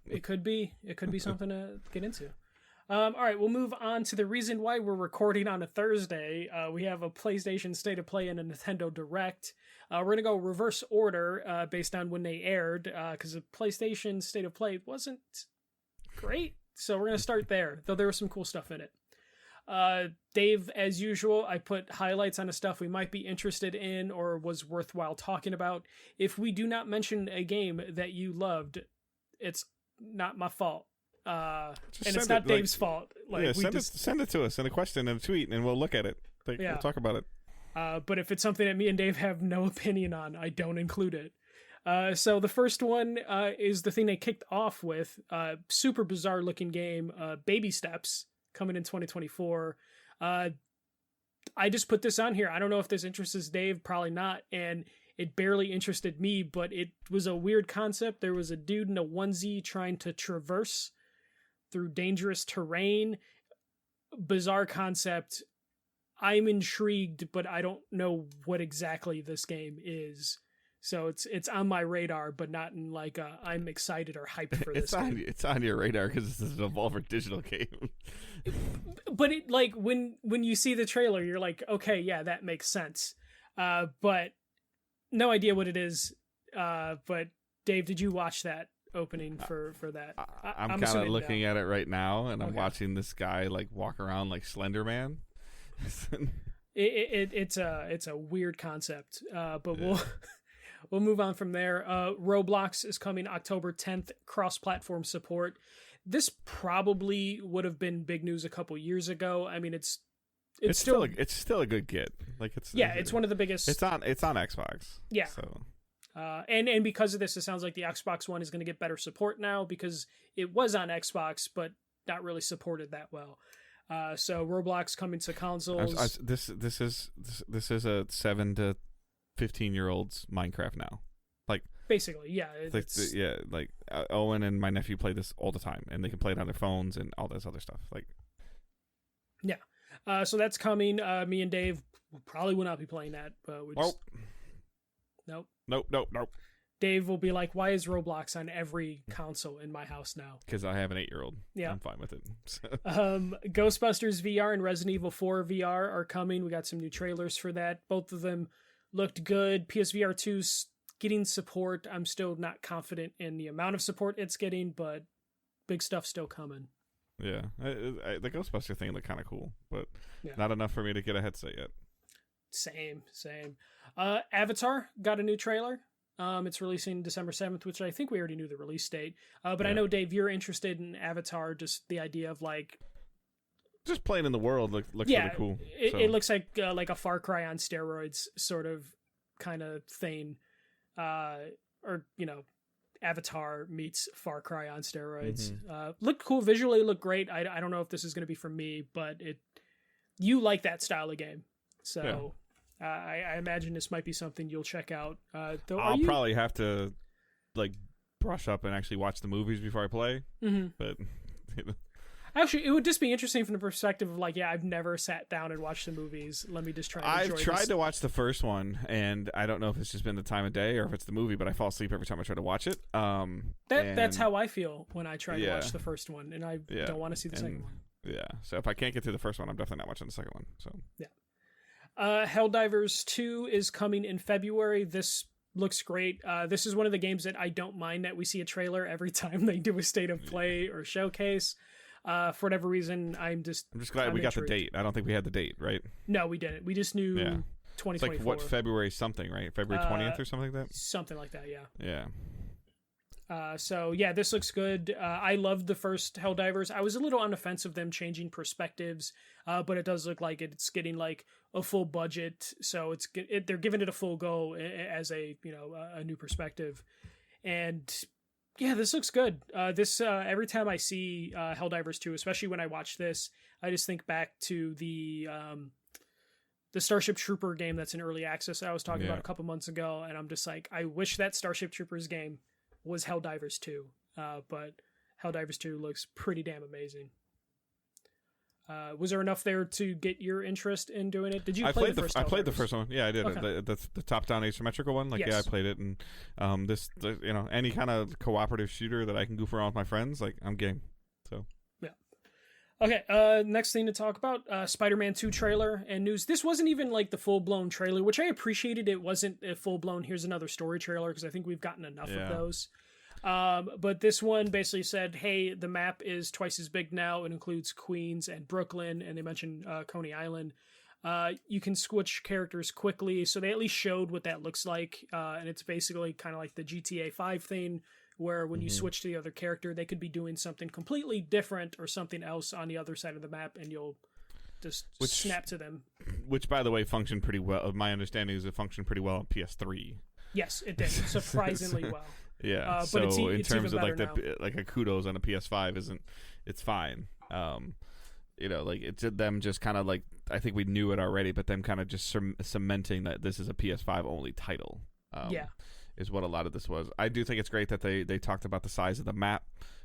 it could be something to get into. All right, we'll move on to the reason why we're recording on a Thursday. We have a PlayStation State of Play and a Nintendo Direct. We're going to go reverse order based on when they aired, because the PlayStation State of Play wasn't great. So we're going to start there, though there was some cool stuff in it. Dave, as usual, I put highlights on the stuff we might be interested in or was worthwhile talking about. If we do not mention a game that you loved, it's not my fault. And it's not Dave's fault. Like, send it to us in a question and a tweet, and we'll look at it. We'll talk about it. But if it's something that me and Dave have no opinion on, I don't include it. So the first one is the thing they kicked off with. Super bizarre looking game, Baby Steps, coming in 2024. I just put this on here. I don't know if this interests Dave, probably not, and it barely interested me, but it was a weird concept. There was a dude in a onesie trying to traverse through dangerous terrain. Bizarre concept. I'm intrigued, but I don't know what exactly this game is. So it's on my radar, but not in like I'm excited or hyped for this game. It's on your radar because it's a Devolver Digital game. But it, like when you see the trailer, you're like, okay, yeah, that makes sense. But no idea what it is. But Dave, did you watch that opening for that? I'm kind of looking at it right now, and I'm watching this guy like walk around like Slender Man. It's a weird concept, but we'll move on from there. Roblox is coming October 10th, cross-platform support. This probably would have been big news a couple years ago. I mean, it's still a good get. Like it's one of the biggest. It's on Xbox. Yeah. So. And because of this, it sounds like the Xbox One is going to get better support now because it was on Xbox, but not really supported that well. So Roblox coming to consoles. This is a 7 to 15-year-old's Minecraft now. Like basically, yeah. Like Owen and my nephew play this all the time, and they can play it on their phones and all this other stuff. Like, yeah. So that's coming. Me and Dave probably will not be playing that, but we just. Nope. Dave will be like, why is Roblox on every console in my house now? Because I have an 8-year-old. Yeah. I'm fine with it. Ghostbusters VR and Resident Evil 4 VR are coming. We got some new trailers for that. Both of them looked good. PSVR 2's getting support. I'm still not confident in the amount of support it's getting, but big stuff's still coming. Yeah. The Ghostbuster thing looked kind of cool, but not enough for me to get a headset yet. Same. Avatar got a new trailer. It's releasing December 7th, which I think we already knew the release date. But I know, Dave, you're interested in Avatar, just the idea of like... Just playing in the world looks really cool. It looks like a Far Cry on steroids sort of kind of thing. Or, Avatar meets Far Cry on steroids. Mm-hmm. Looked cool visually, looked great. I don't know if this is going to be for me, but you like that style of game. So... I imagine this might be something you'll check out. I'll probably have to like brush up and actually watch the movies before I play. Mm-hmm. But actually, it would just be interesting from the perspective of like, I've never sat down and watched the movies. Let me just try. I've tried to watch the first one, and I don't know if it's just been the time of day or if it's the movie, but I fall asleep every time I try to watch it. That's how I feel when I try to watch the first one, and I don't want to see the second one. Yeah, so if I can't get through the first one, I'm definitely not watching the second one. So yeah. Helldivers 2 is coming in February. This looks great. This is one of the games that I don't mind that we see a trailer every time they do a state of play or showcase. For whatever reason, I'm just glad we got the date. I don't think we had the date, right? No, we didn't. We just knew 2024. It's like what, February something, right? February 20th or something like that? Something like that, yeah. Yeah. So yeah, this looks good. I loved the first Helldivers. I was a little on the fence of them changing perspectives, but it does look like it's getting like a full budget. So they're giving it a full go as a new perspective, and yeah, this looks good. Every time I see Helldivers 2, especially when I watch this, I just think back to the Starship Trooper game that's in early access I was talking about a couple months ago, and I'm just like, I wish that Starship Troopers game was Helldivers 2, but Helldivers 2 looks pretty damn amazing. Was there enough there to get your interest in doing it? Did you play the first Helldivers? I played the first one. Yeah, I did. Okay. The top-down asymmetrical one. Like, yes. Yeah, I played it. And any kind of cooperative shooter that I can goof around with my friends, like, I'm game. So yeah. Okay, next thing to talk about, Spider-Man 2 trailer and news. This wasn't even like the full-blown trailer, which I appreciated. It wasn't a full-blown, here's another story trailer, because I think we've gotten enough of those. But this one basically said, hey, the map is twice as big now. It includes Queens and Brooklyn, and they mentioned Coney Island. You can switch characters quickly, so they at least showed what that looks like. And it's basically kind of like the GTA 5 thing, where when you switch to the other character, they could be doing something completely different or something else on the other side of the map, and you'll just snap to them. Which, by the way, functioned pretty well. My understanding is it functioned pretty well on PS3. Yes, it did. Surprisingly well. Yeah, but so in it's terms of like a kudos on a PS5 it's fine. Like it's them just kind of like, I think we knew it already, but them kind of just cementing that this is a PS5 only title. Is what a lot of this was. I do think it's great that they talked about the size of the map,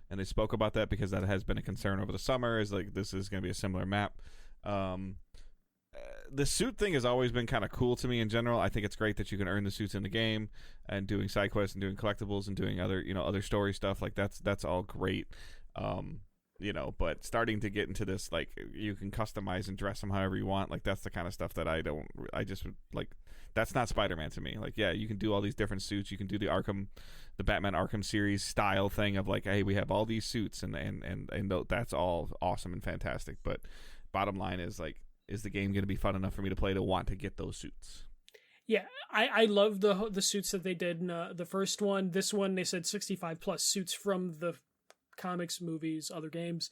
and they spoke about that because that has been a concern over the summer. Is like, this is going to be a similar map. the suit thing has always been kind of cool to me in general. I think it's great that you can earn the suits in the game, and doing side quests and doing collectibles and doing other other story stuff. Like that's all great. But starting to get into this, like, you can customize and dress them however you want. Like, that's the kind of stuff that I just like. That's not Spider-Man to me. Like, yeah, you can do all these different suits. You can do the Batman Arkham series style thing of like, hey, we have all these suits, and that's all awesome and fantastic. But bottom line is, like, is the game going to be fun enough for me to play to want to get those suits? Yeah, I love the suits that they did in the first one. This one, they said 65 plus suits from the comics, movies, other games.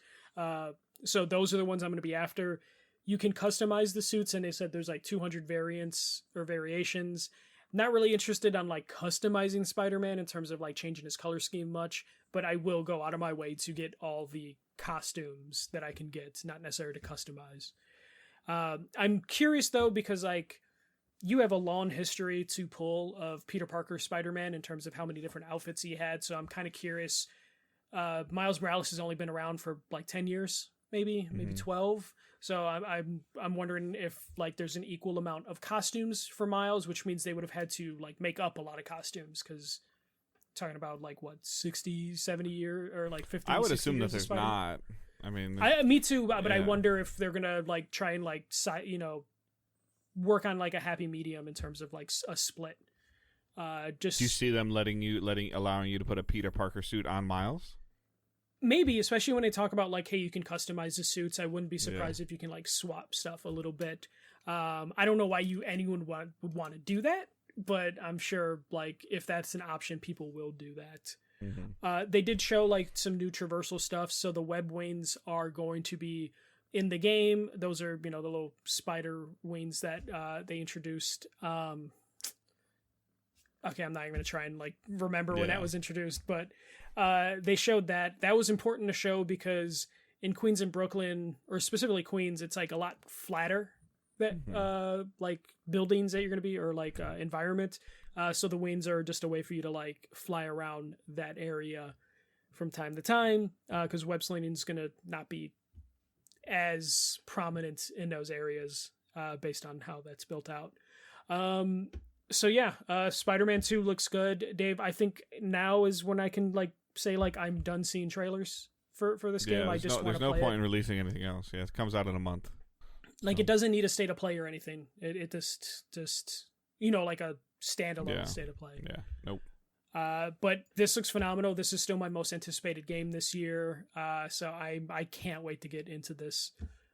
So those are the ones I'm going to be after. You can customize the suits, and they said there's like 200 variants or variations. Not really interested on like customizing Spider-Man in terms of like changing his color scheme much, but I will go out of my way to get all the costumes that I can get, not necessary to customize. I'm curious though, because like you have a long history to pull of Peter Parker Spider-Man in terms of how many different outfits he had. So I'm kind of curious. Miles Morales has only been around for like 10 years, maybe 12. So I'm wondering if like there's an equal amount of costumes for Miles, which means they would have had to like make up a lot of costumes, because talking about like what 60, 70 years or like 50. I would assume that there's not. I mean, me too, but I wonder if they're gonna like try and like work on like a happy medium in terms of like a split. Just do you see them allowing you to put a Peter Parker suit on Miles? Maybe, especially when they talk about like, hey, you can customize the suits. I wouldn't be surprised if you can like swap stuff a little bit. I don't know why anyone would want to do that, but I'm sure like if that's an option, people will do that. They did show like some new traversal stuff. So the web wings are going to be in the game. Those are, the little spider wings that they introduced. Okay, I'm not even going to try and like remember when that was introduced, but they showed that. That was important to show because in Queens and Brooklyn, or specifically Queens, it's like a lot flatter that like buildings that you're going to be, or like environment. So the wings are just a way for you to like fly around that area from time to time, because web slinging is going to not be as prominent in those areas based on how that's built out. So yeah, Spider-Man 2 looks good. Dave, I think now is when I can like say like I'm done seeing trailers for this game. I just want to play it. There's no point in releasing anything else. Yeah, it comes out in a month. Like it doesn't need a state of play or anything. It just like a standalone state of play. Yeah. Nope. But this looks phenomenal. This is still my most anticipated game this year. So I can't wait to get into this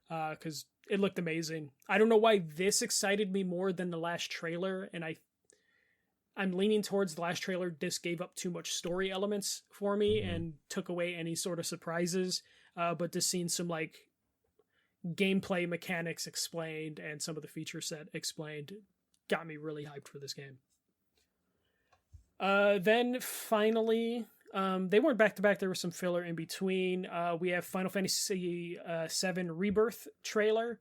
because it looked amazing. I don't know why this excited me more than the last trailer, and I'm leaning towards the last trailer just gave up too much story elements for me and took away any sort of surprises. But just seeing some like gameplay mechanics explained and some of the feature set explained got me really hyped for this game. Then finally, they weren't back to back. There was some filler in between. We have Final Fantasy VII Rebirth trailer.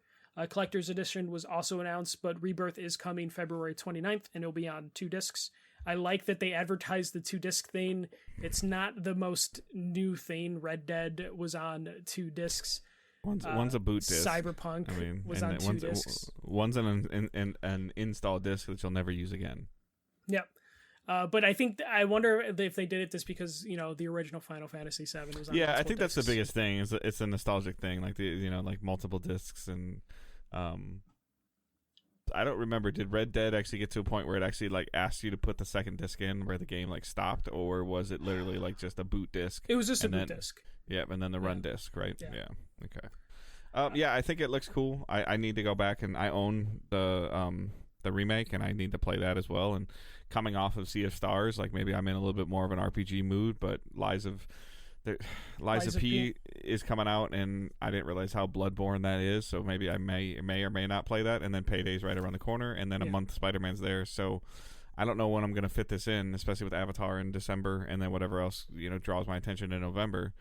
Collector's Edition was also announced, but Rebirth is coming February 29th, and it'll be on 2 discs. I like that they advertised the 2-disc thing. It's not the most new thing. Red Dead was on 2 discs. One's a boot disc. Cyberpunk was on 2 discs. One's an install disc that you'll never use again. Yep. But I wonder if they did it just because, the original Final Fantasy VII was on I think that's the biggest thing. It's a nostalgic thing, like like multiple discs. And I don't remember, did Red Dead actually get to a point where it actually like asked you to put the second disc in where the game like stopped, or was it literally like just a boot disc? It was just a boot disc. Yeah, and then the run disc, right? Yeah. Okay. I think it looks cool. I need to go back, and I own the remake, and I need to play that as well. And coming off of Sea of Stars, like maybe I'm in a little bit more of an RPG mood, but Lies of P is coming out, and I didn't realize how bloodborne that is, so maybe I may or may not play that. And then Payday's right around the corner, and then a month Spider-Man's there, so I don't know when I'm going to fit this in, especially with Avatar in December, and then whatever else draws my attention in November.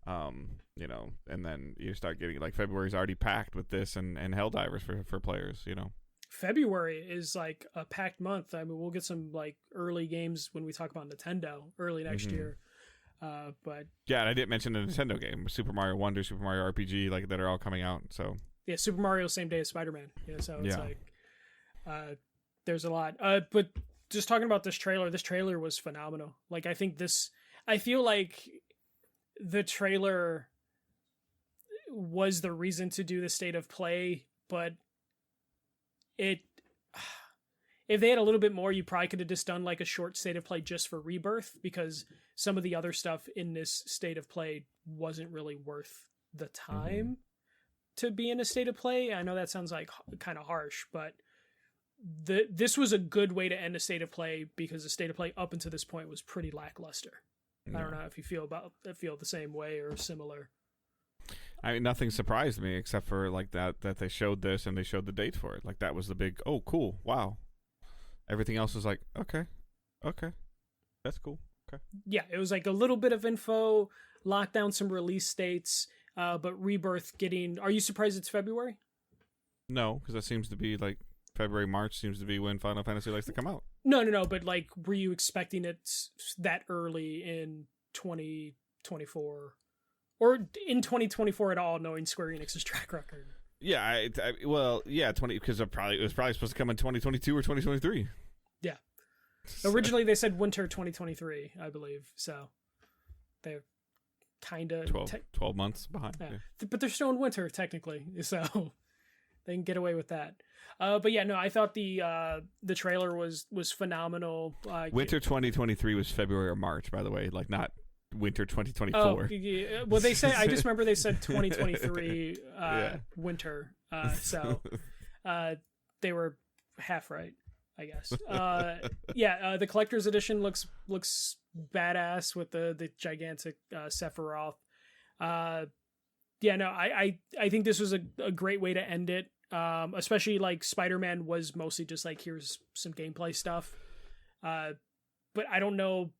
And then you start getting like February's already packed with this and Helldivers for players. February is like a packed month. I mean, we'll get some like early games when we talk about Nintendo early next year. But yeah, and I didn't mention the Nintendo game, Super Mario Wonder, Super Mario RPG, like that are all coming out. So Yeah, Super Mario same day as Spider-Man. Yeah, so it's Yeah. like there's a lot. But just talking about this trailer was phenomenal. Like I feel like the trailer was the reason to do the state of play, but it if they had a little bit more, you probably could have just done like a short state of play just for Rebirth, because some of the other stuff in this state of play wasn't really worth the time to be in a state of play. I know that sounds like kind of harsh, but this was a good way to end a state of play, because the state of play up until this point was pretty lackluster. I don't know if you feel the same way or similar. I mean, nothing surprised me except for like that they showed this and they showed the date for it. Like that was the big, oh, cool, wow. Everything else was like, okay, that's cool. Okay. Yeah, it was like a little bit of info, lock down some release dates, but Rebirth getting... Are you surprised it's February? No, because that seems to be like February, March seems to be when Final Fantasy likes to come out. No, but like, were you expecting it that early in 2024? Or in 2024 at all, knowing Square Enix's track record? Yeah, well, yeah, 20, because it was probably supposed to come in 2022 or 2023. Yeah. Originally, they said winter 2023, I believe. So they're kind of 12 months behind. Yeah. Yeah. But they're still in winter technically, so they can get away with that. But yeah, no, I thought the trailer was phenomenal. Winter 2023 was February or March, by the way, like not winter 2024. Oh, yeah. Well, they say, I just remember they said 2023 winter. So they were half right, I guess. The collector's edition looks badass with the gigantic Sephiroth. I think this was a great way to end it. Especially like Spider-Man was mostly just like, here's some gameplay stuff. But I don't know.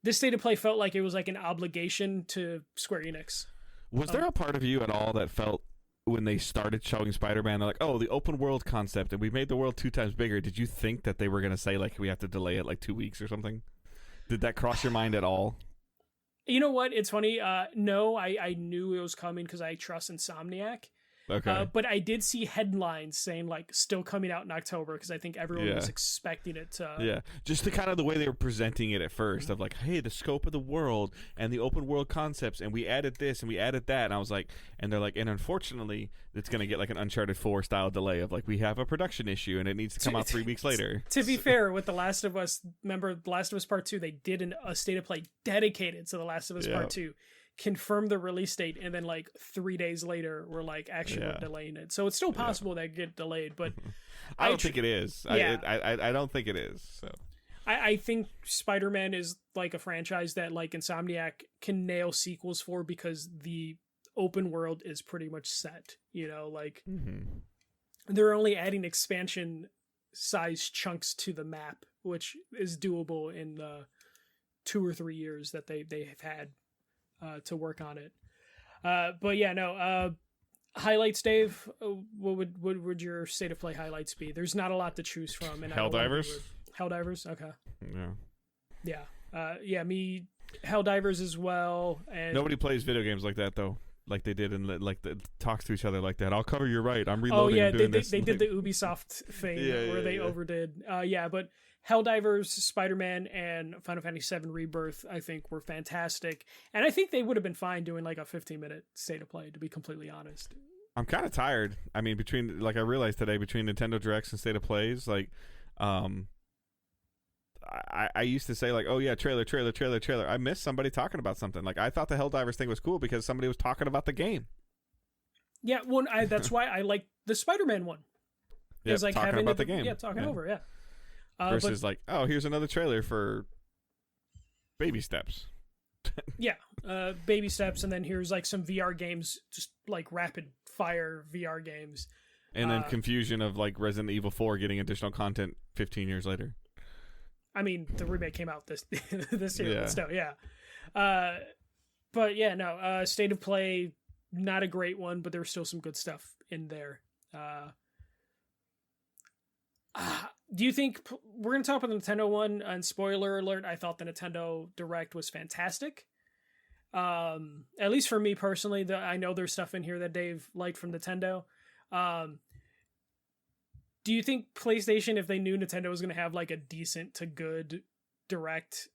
This state of play felt like it was like an obligation to Square Enix. Was there a part of you at all that felt when they started showing Spider-Man, they're like, oh, the open world concept, and we made the world 2 times bigger? Did you think that they were going to say, like, we have to delay it like 2 weeks or something? Did that cross your mind at all? You know what? It's funny. No, I knew it was coming because I trust Insomniac. Okay. But I did see headlines saying like still coming out in October, because I think everyone was expecting it to. Yeah, just the kind of the way they were presenting it at first, of like, hey, the scope of the world and the open world concepts, and we added this and we added that, and I was like, and they're like, and unfortunately, it's gonna get like an Uncharted 4 style delay of like, we have a production issue and it needs to come out 3 weeks later. To be fair, with The Last of Us, remember The Last of Us Part 2, they did a state of play dedicated to The Last of Us Part 2. Confirmed the release date, and then like 3 days later we're like, actually we're delaying it, so it's still possible that it get delayed, but I don't think it is. I don't think it is. So I think Spider-Man is like a franchise that like Insomniac can nail sequels for, because the open world is pretty much set, like they're only adding expansion size chunks to the map, which is doable in 2 or 3 years that they have had to work on it. But yeah, no. Highlights, Dave. What would your state of play highlights be? There's not a lot to choose from. And Helldivers. Helldivers. Okay. Yeah. Me. Helldivers as well. And nobody plays video games like that though. Like they did, and like talks to each other like that. I'll cover you right. I'm reloading. Oh yeah, doing they did the Ubisoft thing where they overdid. But Helldivers, Spider-Man, and Final Fantasy VII Rebirth, I think, were fantastic. And I think they would have been fine doing like a 15-minute state of play, to be completely honest. I'm kind of tired. I mean, I realized today, between Nintendo Directs and state of plays, like, I used to say like, oh yeah, trailer. I missed somebody talking about something. Like, I thought the Helldivers thing was cool because somebody was talking about the game. Yeah, well, that's why I like the Spider-Man one. Yeah, it's like talking having about the game. Yeah, talking over. Yeah. Versus like, oh, here's another trailer for Baby Steps. Baby Steps, and then here's like some VR games, just like rapid fire VR games. And then confusion of like Resident Evil 4 getting additional content 15 years later. I mean, the remake came out this year, but still, state of play, not a great one, but there's still some good stuff in there. Do you think we're going to talk about the Nintendo one? And spoiler alert, I thought the Nintendo Direct was fantastic. At least for me personally, I know there's stuff in here that Dave liked from Nintendo. Do you think PlayStation, if they knew Nintendo was going to have like a decent to good direct,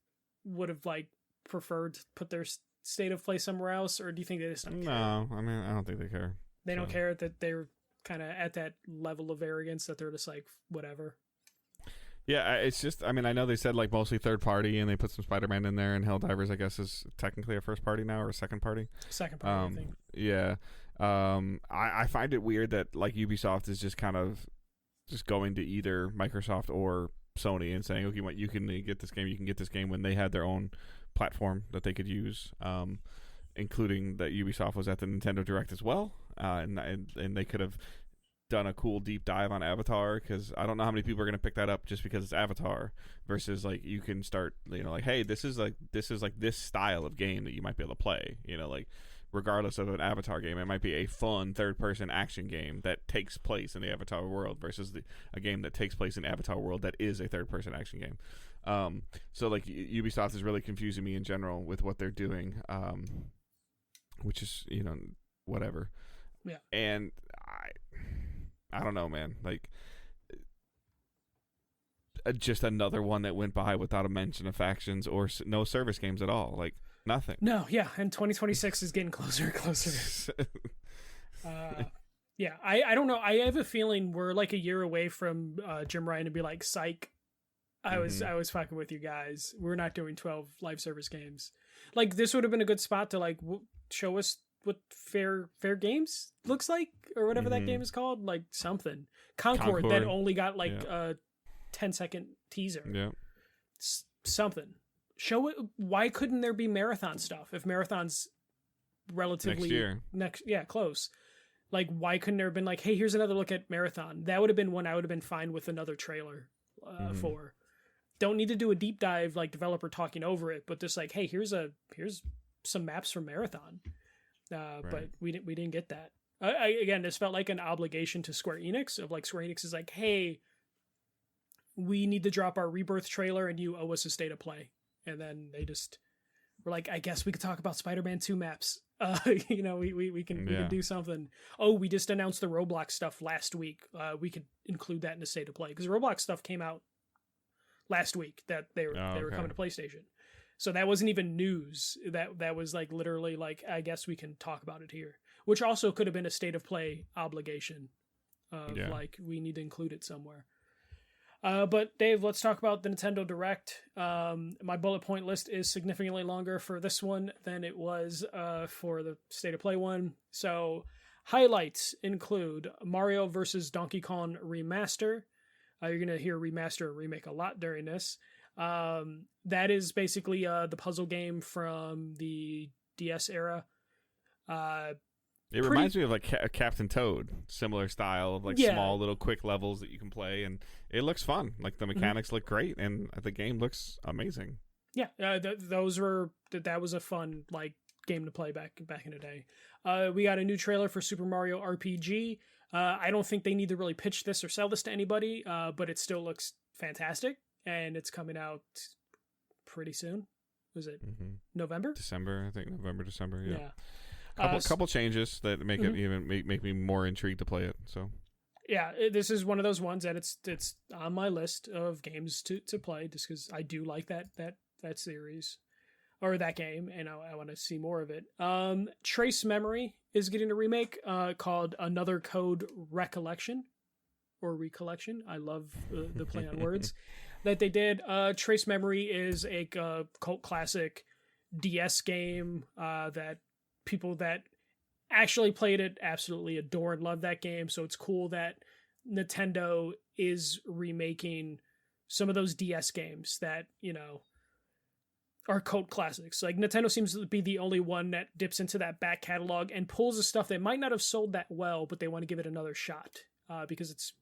would have like preferred to put their state of play somewhere else, or do you think they just don't care? No, I mean, I don't think they care. They don't care that they're kind of at that level of arrogance that they're just like, whatever. Yeah, it's just, I mean, I know they said like mostly third party, and they put some Spider-Man in there, and Helldivers, I guess, is technically a first party now, or a second party. Second party, I think. Yeah. I find it weird that like Ubisoft is just kind of just going to either Microsoft or Sony and saying, okay, you can get this game, when they had their own platform that they could use, including that Ubisoft was at the Nintendo Direct as well, and they could have done a cool deep dive on Avatar, because I don't know how many people are going to pick that up just because it's Avatar, versus like you can start, like, hey, this is like this style of game that you might be able to play, like regardless of an Avatar game, it might be a fun third-person action game that takes place in the Avatar world versus a game that takes place in Avatar world that is a third-person action game. So like Ubisoft is really confusing me in general with what they're doing, which is whatever. Yeah. And I don't know, man. Like, just another one that went by without a mention of factions or no service games at all. Like, nothing. No, yeah, and 2026 is getting closer and closer. Yeah, I don't know. I have a feeling we're like a year away from Jim Ryan to be like, psych, I was fucking with you guys. We're not doing 12 live service games. Like, this would have been a good spot to like show us what fair games looks like, or whatever that game is called, like something Concord that only got like a 10-second teaser. Yeah, something. Show it. Why couldn't there be marathon stuff if marathon's relatively next year? Close. Like, why couldn't there have been like, hey, here's another look at marathon? That would have been one I would have been fine with another trailer for. Don't need to do a deep dive like developer talking over it, but just like, hey, here's some maps from marathon. Right. But we didn't get that. Again, this felt like an obligation to Square Enix, of like, Square Enix is like, hey, we need to drop our Rebirth trailer and you owe us a state of play. And then they just were like, I guess we could talk about Spider-Man 2 maps. We can do something. Oh, we just announced the Roblox stuff last week. We could include that in the state of play, because Roblox stuff came out last week that they were coming to PlayStation. So that wasn't even news. That was like literally like, I guess we can talk about it here, which also could have been a state of play obligation of like, we need to include it somewhere. But Dave, let's talk about the Nintendo Direct. My bullet point list is significantly longer for this one than it was for the State of Play one. So highlights include Mario vs. Donkey Kong Remaster. You're going to hear remaster and remake a lot during this. That is basically the puzzle game from the DS era. It reminds me of like Captain Toad, similar style of like small little quick levels that you can play, and it looks fun. Like, the mechanics look great, and the game looks amazing. Yeah, that was a fun like game to play back in the day. We got a new trailer for Super Mario RPG. I don't think they need to really pitch this or sell this to anybody, but it still looks fantastic, and it's coming out pretty soon. Was it November? December, I think. November, December. Yeah. Couple changes that make it even make me more intrigued to play it. So yeah, this is one of those ones that it's on my list of games to play, just because I do like that series or that game, and I want to see more of it. Trace Memory is getting a remake called Another Code Recollection or Recollection. I love the play on words that they did. Trace Memory is a cult classic DS game that people that actually played it absolutely adore and love that game. So it's cool that Nintendo is remaking some of those DS games that, are cult classics. Like, Nintendo seems to be the only one that dips into that back catalog and pulls the stuff that might not have sold that well, but they want to give it another shot because it's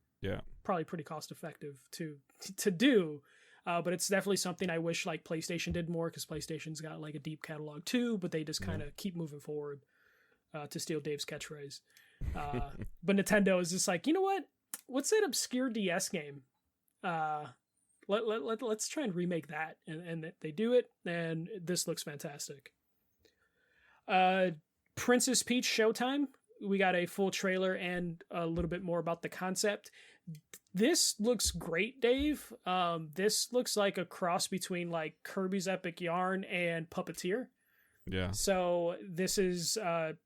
probably pretty cost effective to do. But it's definitely something I wish like PlayStation did more, because PlayStation's got like a deep catalog too, but they just kind of keep moving forward, to steal Dave's catchphrase. But Nintendo is just like, you know what? What's that obscure DS game? Let's try and remake that. And they do it, and this looks fantastic. Princess Peach Showtime. We got a full trailer and a little bit more about the concept. This looks great, Dave. This looks like a cross between like Kirby's Epic Yarn and Puppeteer. Yeah. So this is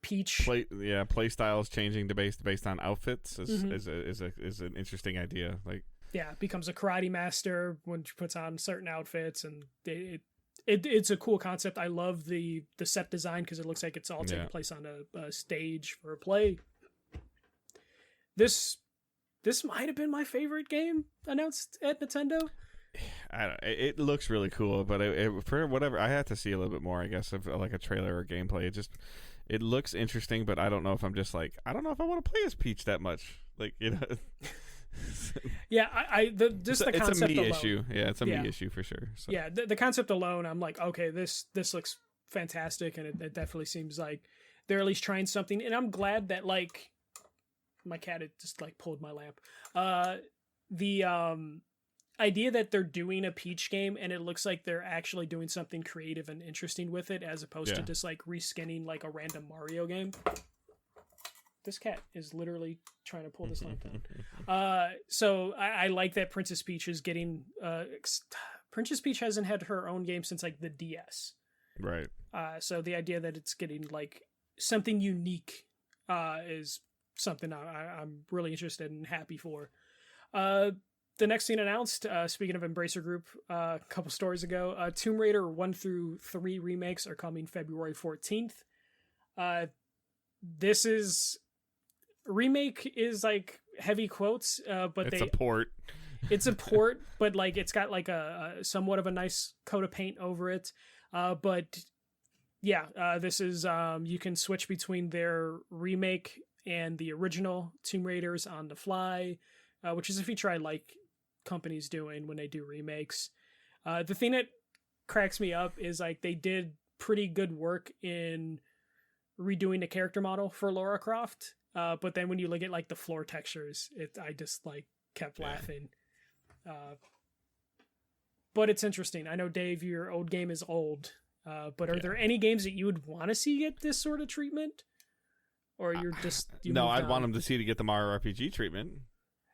Peach. Play styles changing based on outfits is an interesting idea. Like, yeah, becomes a karate master when she puts on certain outfits, and it's a cool concept. I love the set design because it looks like it's all taking place on a stage for a play. This might have been my favorite game announced at Nintendo. It looks really cool, but for whatever, I had to see a little bit more, I guess, of like a trailer or gameplay. It looks interesting, but I don't know if I'm just like, I don't know if I want to play as Peach that much. Like, you know. Yeah, the concept it's a me alone. issue. Yeah, it's a me issue for sure. So. Yeah, the concept alone, I'm like, okay, this looks fantastic, and it definitely seems like they're at least trying something. And I'm glad that, like, my cat had just like pulled my lamp. The idea that they're doing a Peach game and it looks like they're actually doing something creative and interesting with it, as opposed to just like reskinning like a random Mario game. This cat is literally trying to pull this lamp down. So I like that Princess Peach is getting Princess Peach hasn't had her own game since like the DS. Right. So the idea that it's getting like something unique is something I'm really interested and happy for. The next thing announced, speaking of Embracer Group, a couple stories ago, Tomb Raider 1 through 3 remakes are coming February 14th. This is... remake is like heavy quotes, but it's a port. It's a port, but like it's got like a somewhat of a nice coat of paint over it. But yeah, this is you can switch between their remake and the original Tomb Raiders on the fly, which is a feature I like companies doing when they do remakes. The thing that cracks me up is like they did pretty good work in redoing the character model for Lara Croft. But then when you look at like the floor textures, I just like kept laughing. But it's interesting. I know, Dave, your old game is old. But are there any games that you would want to see get this sort of treatment? Or you're just... no, I'd want them to get the Mario RPG treatment.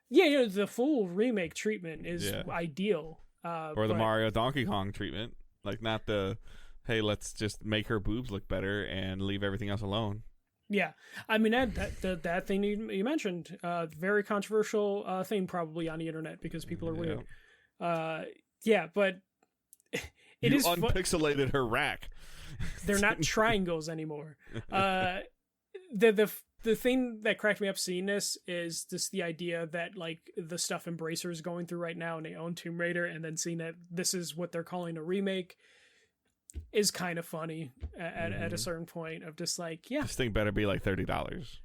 Yeah, the full remake treatment is ideal. Or the Mario Donkey Kong treatment. Like, not the, hey, let's just make her boobs look better and leave everything else alone. Yeah, I mean, that thing you mentioned, very controversial thing probably on the internet because people are weird. But it is unpixelated her rack. They're not triangles anymore. The thing that cracked me up seeing this is just the idea that like the stuff Embracer is going through right now and they own Tomb Raider, and then seeing that this is what they're calling a remake is kind of funny at a certain point of just like, this thing better be like $30.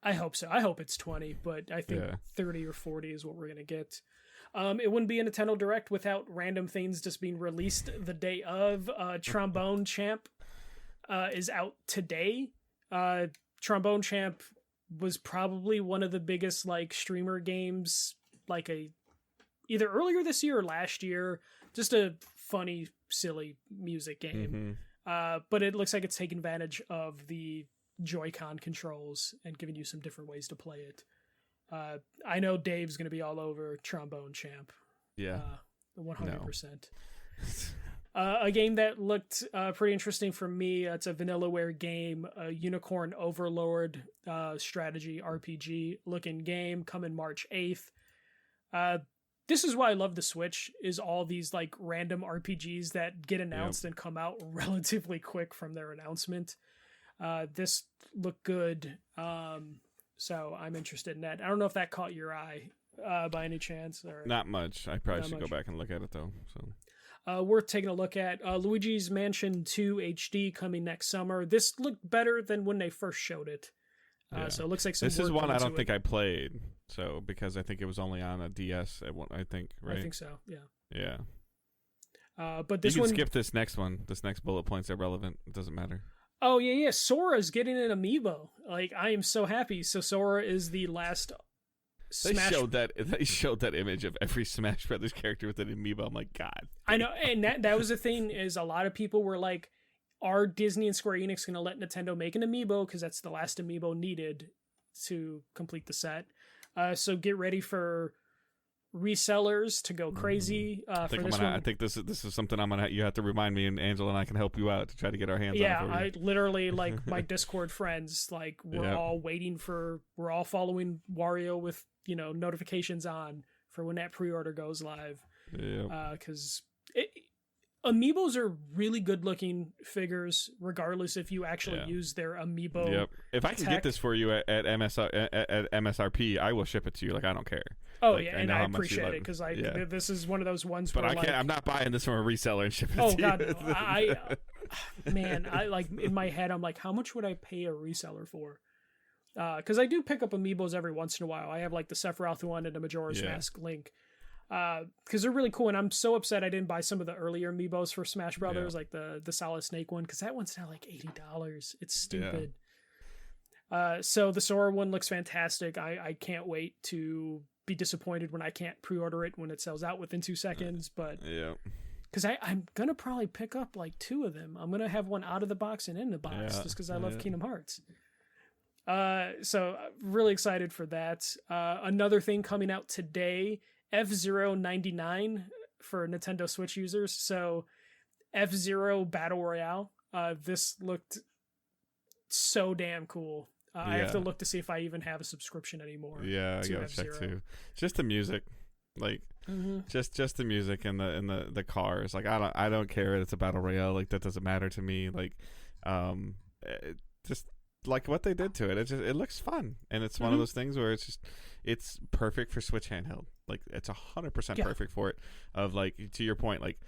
I hope so. I hope it's 20, but I think 30 or 40 is what we're going to get. It wouldn't be a Nintendo Direct without random things just being released the day of. Trombone Champ is out today. Trombone Champ was probably one of the biggest like streamer games, like either earlier this year or last year. Just a funny, silly music game. But it looks like it's taking advantage of the Joy-Con controls and giving you some different ways to play it. I know Dave's going to be all over Trombone Champ. Yeah. 100%. A game that looked pretty interesting for me. It's a Vanillaware game, a Unicorn Overlord strategy RPG looking game coming March 8th. This is why I love the Switch, is all these like random RPGs that get announced and come out relatively quick from their announcement. This looked good. So I'm interested in that. I don't know if that caught your eye by any chance. Or not much. I probably should go back and look at it though. So worth taking a look at. Luigi's Mansion 2 HD coming next summer. This looked better than when they first showed it. So it looks like this is one I don't think I played. So because I think it was only on a DS at one, I think, right? I think so. Yeah. Yeah. But this you can one, skip this next one. This next bullet point's irrelevant. It doesn't matter. Oh yeah. Sora's getting an amiibo. Like, I am so happy. So Sora is the last. They showed that image of every Smash Brothers character with an amiibo. I'm like, God. I know, and that was the thing, is a lot of people were like, are Disney and Square Enix going to let Nintendo make an amiibo? Because that's the last amiibo needed to complete the set. So get ready for resellers to go crazy for this one. I think this is something you have to remind me, and Angela and I can help you out to try to get our hands on it. Yeah, I literally, like, my Discord friends, like, we're all following Wario with, notifications on for when that pre-order goes live. Yeah. Because amiibos are really good looking figures, regardless if you actually use their amiibo. Yep. If I can get this for you at MSRP, I will ship it to you. Like, I don't care. Oh, like, and I appreciate it, because this is one of those ones. But where, I'm not buying this from a reseller and shipping it to you. Oh God, man, I like, in my head, I'm like, how much would I pay a reseller for? Because I do pick up amiibos every once in a while. I have like the Sephiroth one and a Majora's Mask Link. Because they're really cool, and I'm so upset I didn't buy some of the earlier amiibos for Smash Brothers, like the Solid Snake one, because that one's now like $80. It's stupid. So the Sora one looks fantastic. I can't wait to be disappointed when I can't pre-order it when it sells out within 2 seconds. But because I'm gonna probably pick up like 2 of them. I'm gonna have one out of the box and in the box, just because I love Kingdom Hearts. So really excited for that. Another thing coming out today, F-Zero 99 for Nintendo Switch users. So F-Zero Battle Royale. This looked so damn cool. I have to look to see if I even have a subscription anymore. Yeah, I gotta check too. Just the music, like just the music and the cars. Like I don't care if it's a battle royale. Like that doesn't matter to me. Like, just like what they did to it. It looks fun, and it's one of those things where it's perfect for Switch handheld. Like it's 100% perfect for it. Of like, to your point, like,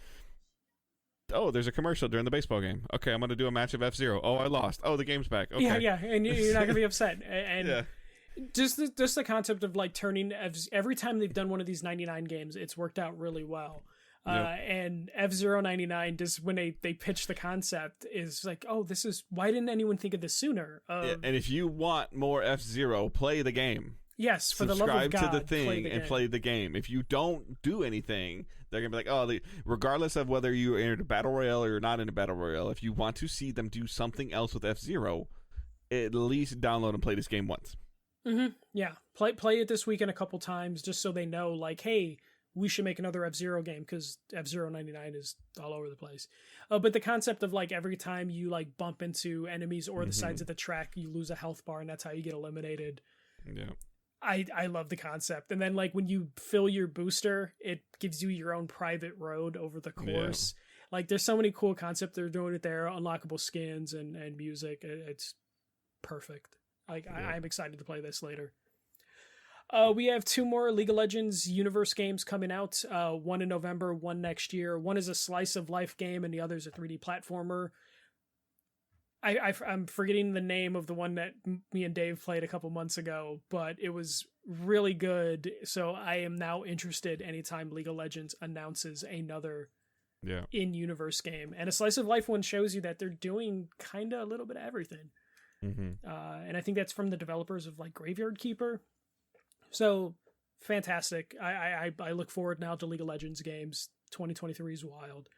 oh, there's a commercial during the baseball game. Okay, I'm going to do a match of F-Zero. Oh, I lost. Oh, the game's back. Okay. Yeah, and you're not going to be upset. And just the concept of like turning every time they've done one of these 99 games, it's worked out really well. And F-Zero 99, just when they pitch the concept, is like, oh, this is, why didn't anyone think of this sooner? And if you want more F-Zero, play the game. Yes, for the love of God, subscribe to the thing and play the game. If you don't do anything, they're gonna be like, oh, regardless of whether you're in a battle royale or you're not in a battle royale, if you want to see them do something else with F-Zero, at least download and play this game once. Yeah, play it this weekend a couple times, just so they know, like, hey, we should make another F-Zero game, because F-Zero 99 is all over the place. But the concept of like every time you like bump into enemies or the sides of the track, you lose a health bar, and that's how you get eliminated. Yeah. I love the concept. And then like when you fill your booster, it gives you your own private road over the course. Like there's so many cool concepts they're doing it there, unlockable skins and music. It's perfect. Like I'm excited to play this later. We have 2 more League of Legends Universe games coming out. One in November, one next year. One is a slice of life game and the other is a 3D platformer. I'm forgetting the name of the one that me and Dave played a couple months ago, but it was really good. So I am now interested anytime League of Legends announces another in-universe game. And a slice of life one shows you that they're doing kind of a little bit of everything. And I think that's from the developers of like Graveyard Keeper. So fantastic. I look forward now to League of Legends games. 2023 is wild.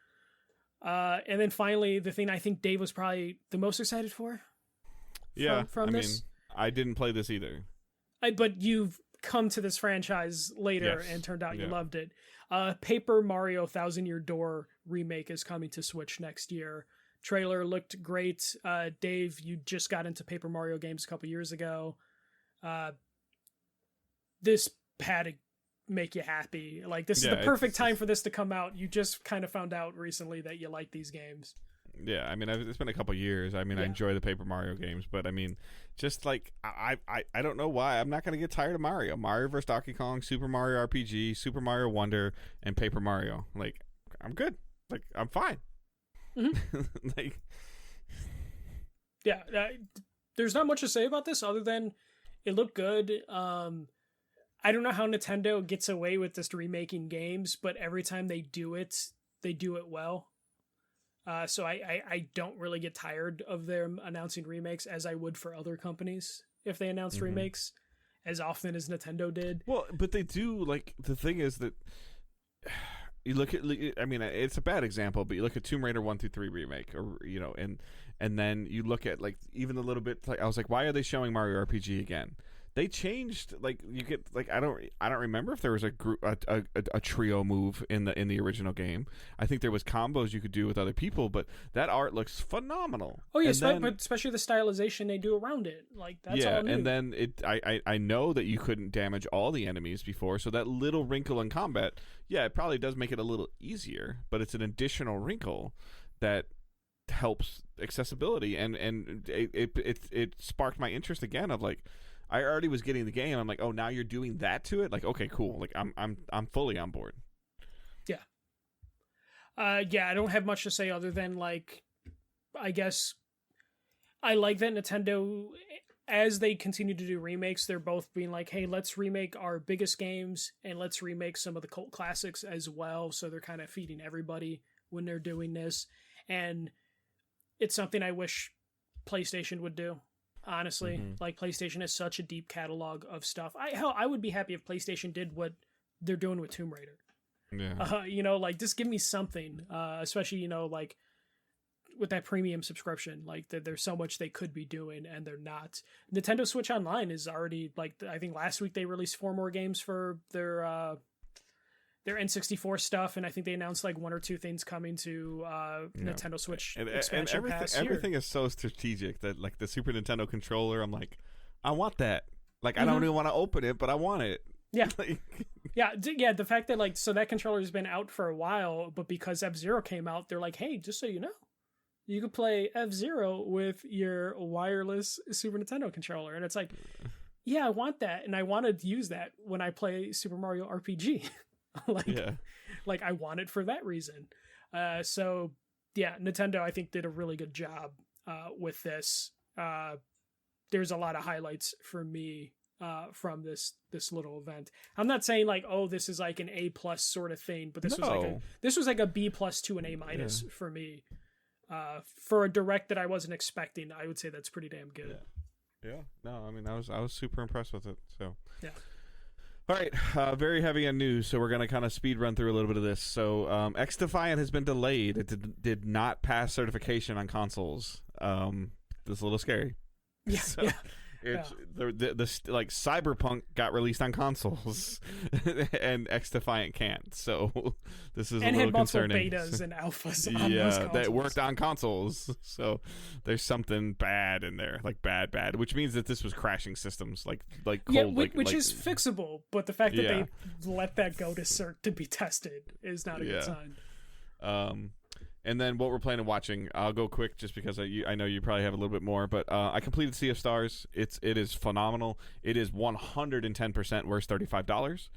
And then finally, the thing I think Dave was probably the most excited for. From this. I didn't play this either. But you've come to this franchise later and turned out you loved it. Paper Mario Thousand Year Door remake is coming to Switch next year. Trailer looked great. Dave, you just got into Paper Mario games a couple years ago. This had to make you happy. Like this is the perfect time for this to come out. You just kind of found out recently that you like these games. Yeah, I mean, it's been a couple years. I mean, I enjoy the Paper Mario games, but I mean, just like I don't know why I'm not gonna get tired of Mario. Mario vs. Donkey Kong, Super Mario RPG, Super Mario Wonder, and Paper Mario. Like, I'm good. Like, I'm fine. Like, there's not much to say about this other than it looked good. I don't know how Nintendo gets away with just remaking games, but every time they do it well. So I don't really get tired of them announcing remakes as I would for other companies if they announced remakes as often as Nintendo did. Well, but they do, like, the thing is that you look at, I mean, it's a bad example, but you look at Tomb Raider 1 through 3 remake, or and then you look at like even a little bit. Like I was like, why are they showing Mario RPG again? They changed, like, you get, like, I don't remember if there was a group a trio move in the original game. I think there was combos you could do with other people, but that art looks phenomenal. Oh yeah, but especially the stylization they do around it, like that's all new. And then I know that you couldn't damage all the enemies before, so that little wrinkle in combat, it probably does make it a little easier, but it's an additional wrinkle that helps accessibility, and it sparked my interest again of like, I already was getting the game. I'm like, oh, now you're doing that to it? Like, okay, cool. Like, I'm fully on board. Yeah. I don't have much to say other than, like, I guess I like that Nintendo, as they continue to do remakes, they're both being like, hey, let's remake our biggest games and let's remake some of the cult classics as well. So they're kind of feeding everybody when they're doing this. And it's something I wish PlayStation would do. Honestly, like PlayStation has such a deep catalog of stuff. I would be happy if PlayStation did what they're doing with Tomb Raider. Yeah. Like just give me something, especially, like with that premium subscription, like there's so much they could be doing and they're not. Nintendo Switch Online is already like, I think last week they released 4 more games for their N64 stuff, and I think they announced like 1 or 2 things coming to Nintendo Switch expansion pass here. Everything is so strategic that like the Super Nintendo controller, I'm like, I want that. Like I don't even want to open it, but I want it. Yeah, the fact that like, so that controller has been out for a while, but because F-Zero came out, they're like, hey, just so you know, you could play F-Zero with your wireless Super Nintendo controller, and it's like, yeah, I want that, and I want to use that when I play Super Mario RPG. Like I want it for that reason. So yeah, Nintendo I think did a really good job with this. There's a lot of highlights for me from this little event. I'm not saying like, oh, this is like an A+ sort of thing, but this was like a B+ to an A- for me. For a direct that I wasn't expecting, I would say that's pretty damn good. Yeah. No, I mean I was super impressed with it. So yeah. All right, very heavy on news, so we're going to kind of speed run through a little bit of this. So, X-Defiant has been delayed. It did not pass certification on consoles. That's a little scary. Yeah, so it's like Cyberpunk got released on consoles, and X-Defiant can't. So this is a little concerning. And had multiple betas and alphas on those consoles. That worked on consoles. So there's something bad in there, like bad, which means that this was crashing systems, like cold, which is fixable. But the fact that they let that go to cert to be tested is not a good sign. And then what we're planning on watching, I'll go quick just because I know you probably have a little bit more, but I completed Sea of Stars. It is phenomenal. It is 110% worth $35,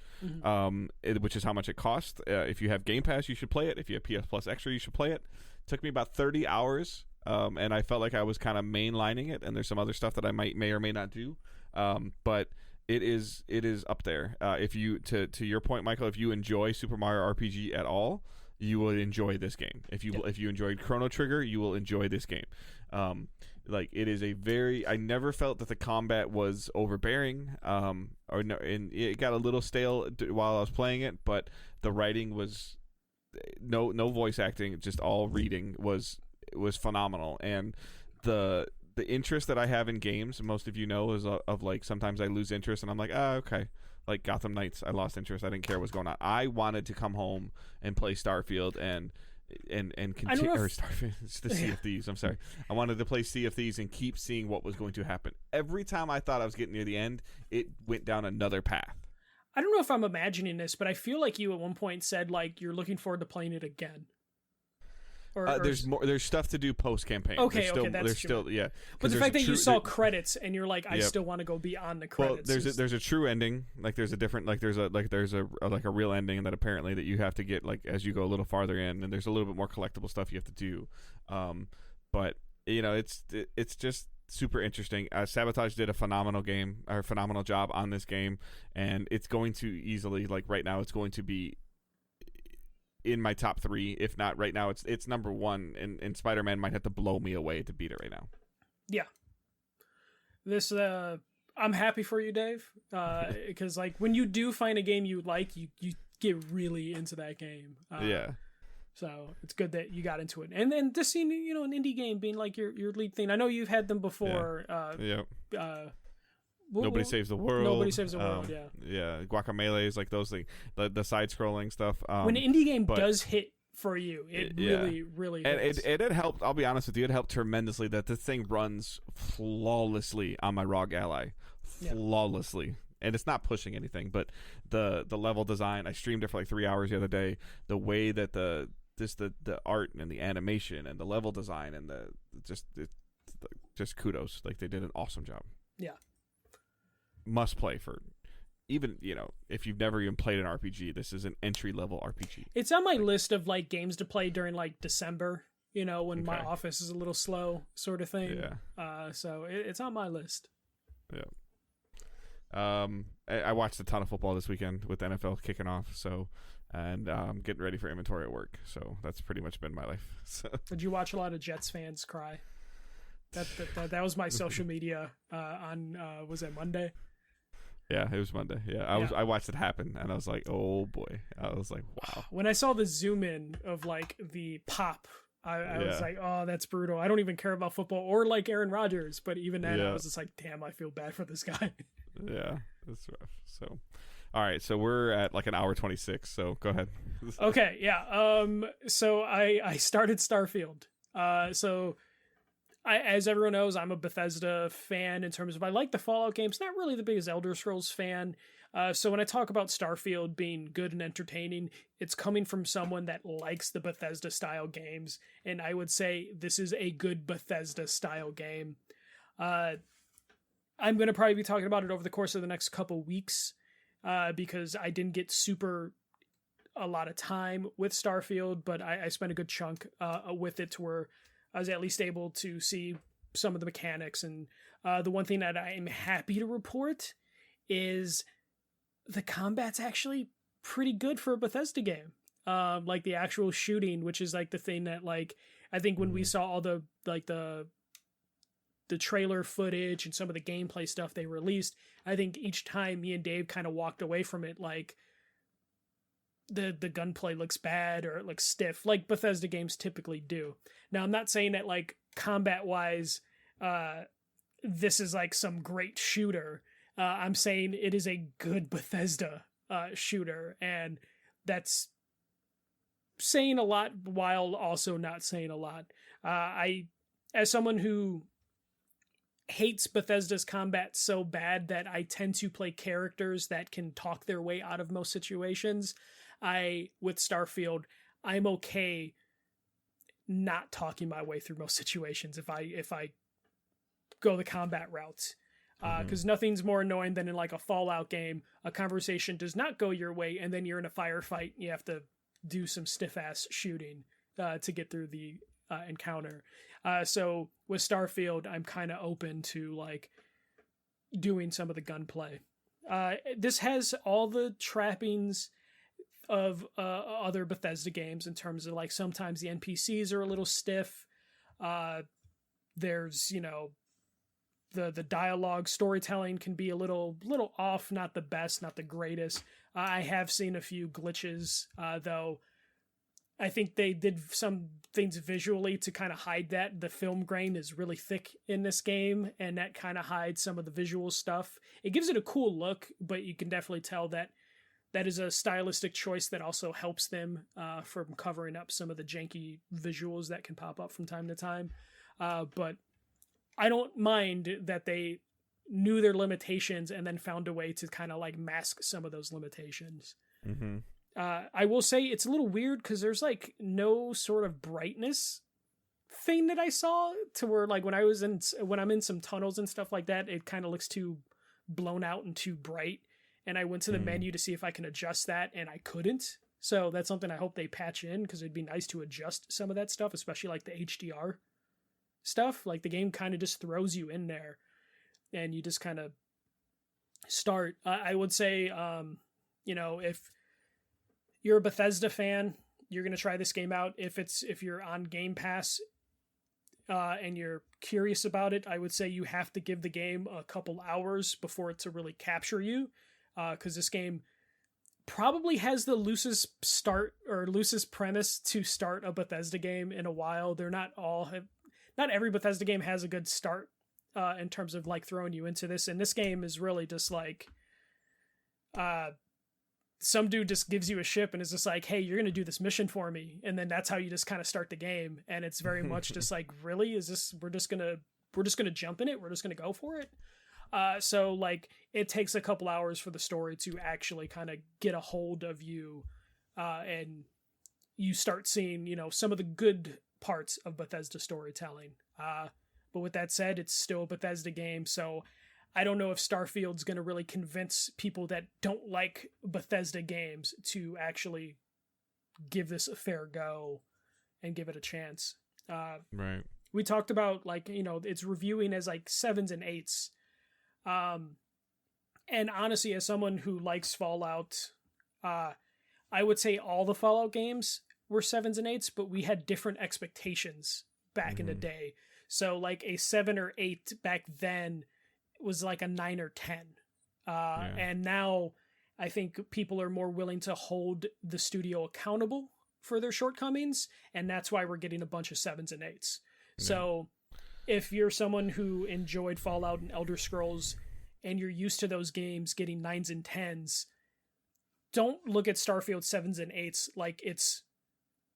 which is how much it costs. If you have Game Pass, you should play it. If you have PS Plus Extra, you should play it. Took me about 30 hours, and I felt like I was kind of mainlining it, and there's some other stuff that I may or may not do, but it is up there. If you to your point, Michael, if you enjoy Super Mario RPG at all, you will enjoy this game. If you enjoyed Chrono Trigger, you will enjoy this game. Like it is I never felt that the combat was overbearing, and it got a little stale while I was playing it, but the writing was no voice acting, just all reading was phenomenal. And the interest that I have in games, most of you know, is of like sometimes I lose interest and I'm like, okay. Like Gotham Knights, I lost interest. I didn't care what's going on. I wanted to come home and play Starfield and continue, or Starfield. It's the Sea of Thieves. I'm sorry. I wanted to play Sea of Thieves and keep seeing what was going to happen. Every time I thought I was getting near the end, it went down another path. I don't know if I'm imagining this, but I feel like you at one point said like you're looking forward to playing it again. There's more. There's stuff to do post campaign. Okay, there's still. But the fact that you saw credits and you're like, I still want to go beyond the credits. Well, there's a true ending. Like there's a different. Like there's a real ending that apparently that you have to get like as you go a little farther in, and there's a little bit more collectible stuff you have to do. But it's just super interesting. Sabotage did a phenomenal job on this game, and it's going to easily right now it's going to be in my top 3, if not right now it's number 1, and Spider-Man might have to blow me away to beat it right now. Yeah. This I'm happy for you, Dave, because like when you do find a game you like, you get really into that game. Yeah. So it's good that you got into it. And then just seeing, an indie game being like your lead thing. I know you've had them before. Nobody Saves the World. Nobody Saves the World, yeah. Yeah, Guacamelee, like those things, the side-scrolling stuff. When an indie game does hit for you, it really and hits. it helped. I'll be honest with you, it helped tremendously that this thing runs flawlessly on my ROG Ally. Flawlessly. And it's not pushing anything, but the level design, I streamed it for like 3 hours the other day. The way that the art and the animation and the level design and just kudos. Like, they did an awesome job. Yeah. Must play for, even, if you've never even played an RPG, this is an entry level RPG. It's on my list of like games to play during like December, when my office is a little slow, sort of thing. Yeah. So it's on my list. Yeah. I watched a ton of football this weekend with the NFL kicking off, and getting ready for inventory at work. So that's pretty much been my life. So. Did you watch a lot of Jets fans cry? That was my social media on was it Monday? Yeah, it was Monday. Yeah, I watched it happen, and I was like, oh boy. I was like, wow. When I saw the zoom in of like the pop, I was like, oh, that's brutal. I don't even care about football or like Aaron Rodgers, but even then I was just like, damn, I feel bad for this guy. Yeah, that's rough. So, all right, so we're at like an hour 26. So go ahead. Okay, yeah. So I started Starfield. As everyone knows, I'm a Bethesda fan in terms of I like the Fallout games. Not really the biggest Elder Scrolls fan. So when I talk about Starfield being good and entertaining, it's coming from someone that likes the Bethesda style games, and I would say this is a good Bethesda style game. I'm going to probably be talking about it over the course of the next couple weeks because I didn't get a lot of time with Starfield, but I spent a good chunk with it to where I was at least able to see some of the mechanics. And the one thing that I am happy to report is the combat's actually pretty good for a Bethesda game. Like the actual shooting, which is like the thing that like, I think when we saw all the trailer footage and some of the gameplay stuff they released, I think each time me and Dave kind of walked away from it like the gunplay looks bad or it looks stiff, like Bethesda games typically do. Now, I'm not saying that like combat wise, this is like some great shooter. I'm saying it is a good Bethesda shooter, and that's saying a lot while also not saying a lot. As someone who hates Bethesda's combat so bad that I tend to play characters that can talk their way out of most situations, with Starfield, I'm okay not talking my way through most situations if I go the combat route. Because nothing's more annoying than in like a Fallout game, a conversation does not go your way, and then you're in a firefight and you have to do some stiff-ass shooting to get through the encounter. So with Starfield, I'm kind of open to like doing some of the gunplay. This has all the trappings of other Bethesda games in terms of like sometimes the NPCs are a little stiff. There's, the dialogue storytelling can be a little off, not the best, not the greatest. I have seen a few glitches, though. I think they did some things visually to kind of hide that. The film grain is really thick in this game, and that kind of hides some of the visual stuff. It gives it a cool look, but you can definitely tell that is a stylistic choice that also helps them from covering up some of the janky visuals that can pop up from time to time. But I don't mind that they knew their limitations and then found a way to kind of like mask some of those limitations. Mm-hmm. I will say it's a little weird because there's like no sort of brightness thing that I saw to where like when I'm in some tunnels and stuff like that, it kind of looks too blown out and too bright. And I went to the menu to see if I can adjust that, and I couldn't. So that's something I hope they patch in, because it'd be nice to adjust some of that stuff, especially like the HDR stuff. Like the game kind of just throws you in there and you just kind of start. I would say, if you're a Bethesda fan, you're going to try this game out. If you're on Game Pass and you're curious about it, I would say you have to give the game a couple hours before it to really capture you. Because this game probably has the loosest start or loosest premise to start a Bethesda game in a while. They're not every Bethesda game has a good start in terms of like throwing you into this. And this game is really just like, some dude just gives you a ship and is just like, hey, you're going to do this mission for me. And then that's how you just kind of start the game. And it's very much just like, really, we're just going to jump in it. We're just going to go for it. So like it takes a couple hours for the story to actually kind of get a hold of you. And you start seeing, some of the good parts of Bethesda storytelling. But with that said, it's still a Bethesda game. So I don't know if Starfield's going to really convince people that don't like Bethesda games to actually give this a fair go and give it a chance. Right. We talked about like, it's reviewing as like 7s and 8s. And honestly, as someone who likes Fallout, I would say all the Fallout games were 7s and 8s, but we had different expectations back in the day. So like a 7 or 8 back then was like a 9 or 10. And now I think people are more willing to hold the studio accountable for their shortcomings. And that's why we're getting a bunch of 7s and 8s. Yeah. So if you're someone who enjoyed Fallout and Elder Scrolls and you're used to those games getting 9s and 10s, don't look at Starfield 7s and 8s like it's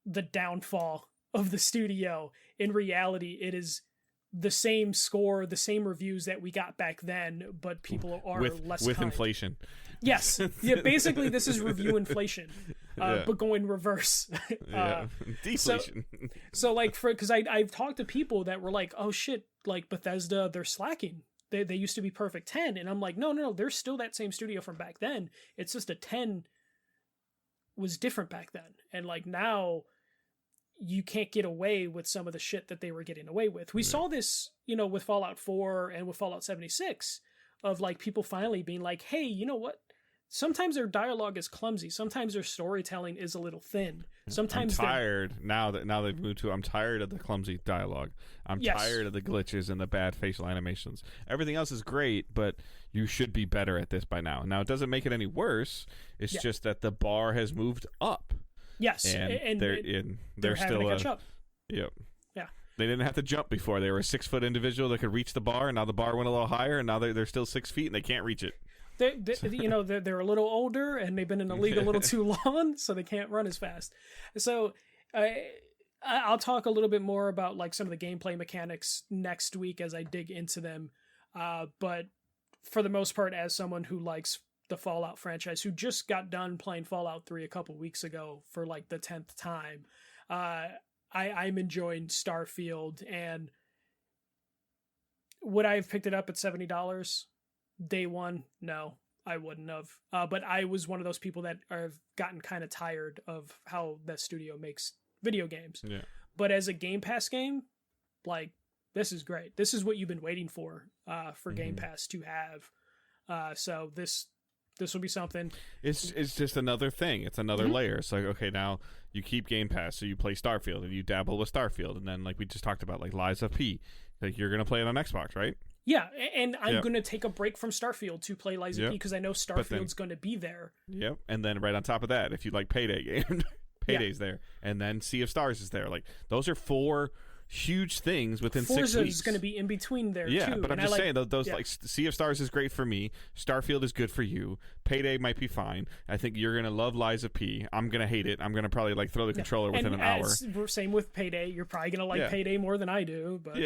the downfall of the studio. In reality, it is the same score, the same reviews that we got back then, but people are less with kind. Inflation. Yes. Yeah, basically this is review inflation, but going reverse. Deflation. So like, because I've talked to people that were like, oh shit, like Bethesda, they're slacking. They used to be perfect 10. And I'm like, no, they're still that same studio from back then. It's just a 10 was different back then. And like now, you can't get away with some of the shit that they were getting away with. We saw this, with Fallout 4 and with Fallout 76 of like people finally being like, hey, you know what? Sometimes their dialogue is clumsy. Sometimes their storytelling is a little thin. Sometimes I'm tired now they've moved to, I'm tired of the clumsy dialogue. I'm tired of the glitches and the bad facial animations. Everything else is great, but you should be better at this by now. Now it doesn't make it any worse. It's just that the bar has moved up. Yes, and they're having still to catch up. Yep. Yeah. They didn't have to jump before. They were a 6-foot individual that could reach the bar, and now the bar went a little higher, and now they're still 6 feet and they can't reach it. They're a little older and they've been in the league a little too long, so they can't run as fast. So I'll talk a little bit more about like some of the gameplay mechanics next week as I dig into them. But for the most part, as someone who likes the Fallout franchise, who just got done playing Fallout 3 a couple weeks ago for like the 10th time, I'm enjoying Starfield. And would I have picked it up at $70 day one? No, I wouldn't have. But I was one of those people that have gotten kind of tired of how that studio makes video games. Yeah. But as a Game Pass game, like, this is great. This is what you've been waiting for Game Pass to have. So this will be something. It's just another thing. It's another layer. It's like, okay, now you keep Game Pass, so you play Starfield and you dabble with Starfield, and then like we just talked about, like Lies of P, like you're gonna play it on Xbox, right? Yeah, and I'm gonna take a break from Starfield to play Lies of P because I know Starfield's gonna be there. Yep, and then right on top of that, if you like Payday game, Payday's there, and then Sea of Stars is there. Like those are 4 huge things within 6 weeks. Forza is going to be in between there too. Yeah, but I'm just saying those like Sea of Stars is great for me. Starfield is good for you. Payday might be fine. I think you're going to love Lies of P. I'm going to hate it. I'm going to probably like throw the controller within an hour. Same with Payday. You're probably going to like Payday more than I do. But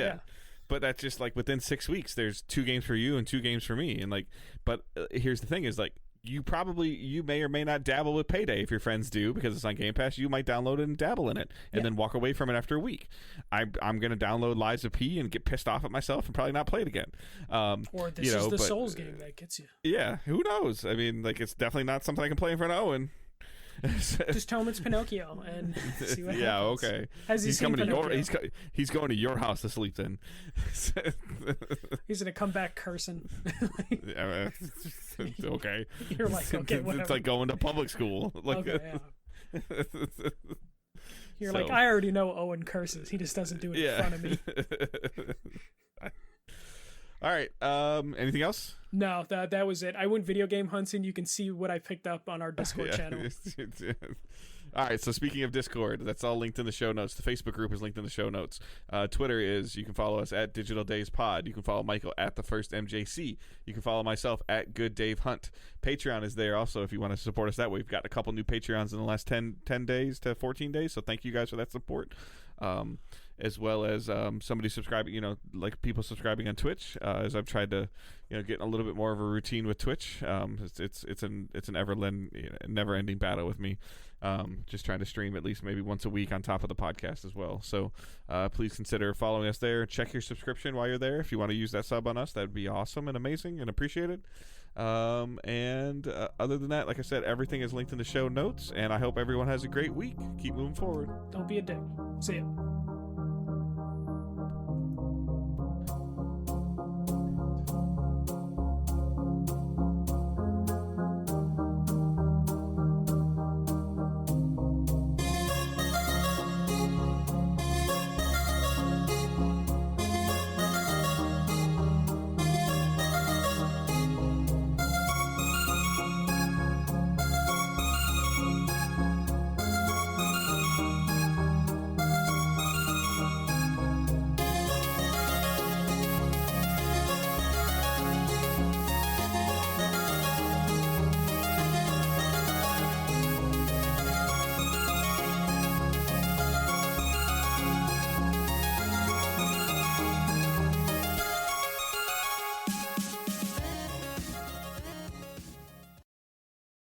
But that's just like within 6 weeks, there's 2 games for you and 2 games for me. And like, but here's the thing: is like you may or may not dabble with Payday. If your friends do, because it's on Game Pass, you might download it and dabble in it, and then walk away from it after a week. I'm going to download Lies of P and get pissed off at myself and probably not play it again. Or this is the Souls game that gets you. Yeah, who knows? I mean, like it's definitely not something I can play in front of Owen. Just tell him it's Pinocchio and see what happens. Yeah, okay. He's coming to he's going to your house to sleep then. He's gonna come back cursing. Okay. You're like, okay, whatever. It's like going to public school. Like, okay, yeah. You're like, I already know Owen curses. He just doesn't do it in front of me. All right. Anything else? No, that was it. I went video game hunting. You can see what I picked up on our Discord channel. All right, so speaking of Discord, that's all linked in the show notes. The Facebook group is linked in the show notes. Twitter is, you can follow us at Digital Days Pod. You can follow Michael at The First MJC. You can follow myself at Good Dave Hunt. Patreon is there also if you want to support us that way. We've got a couple new Patreons in the last 10 days to 14 days, so thank you guys for that support. As well as somebody subscribing, like people subscribing on Twitch, as I've tried to, get a little bit more of a routine with Twitch. It's an never-ending battle with me. Just trying to stream at least maybe once a week on top of the podcast as well. So please consider following us there. Check your subscription while you're there. If you want to use that sub on us, that would be awesome and amazing and appreciated. And other than that, like I said, everything is linked in the show notes, and I hope everyone has a great week. Keep moving forward. Don't be a dick. See ya.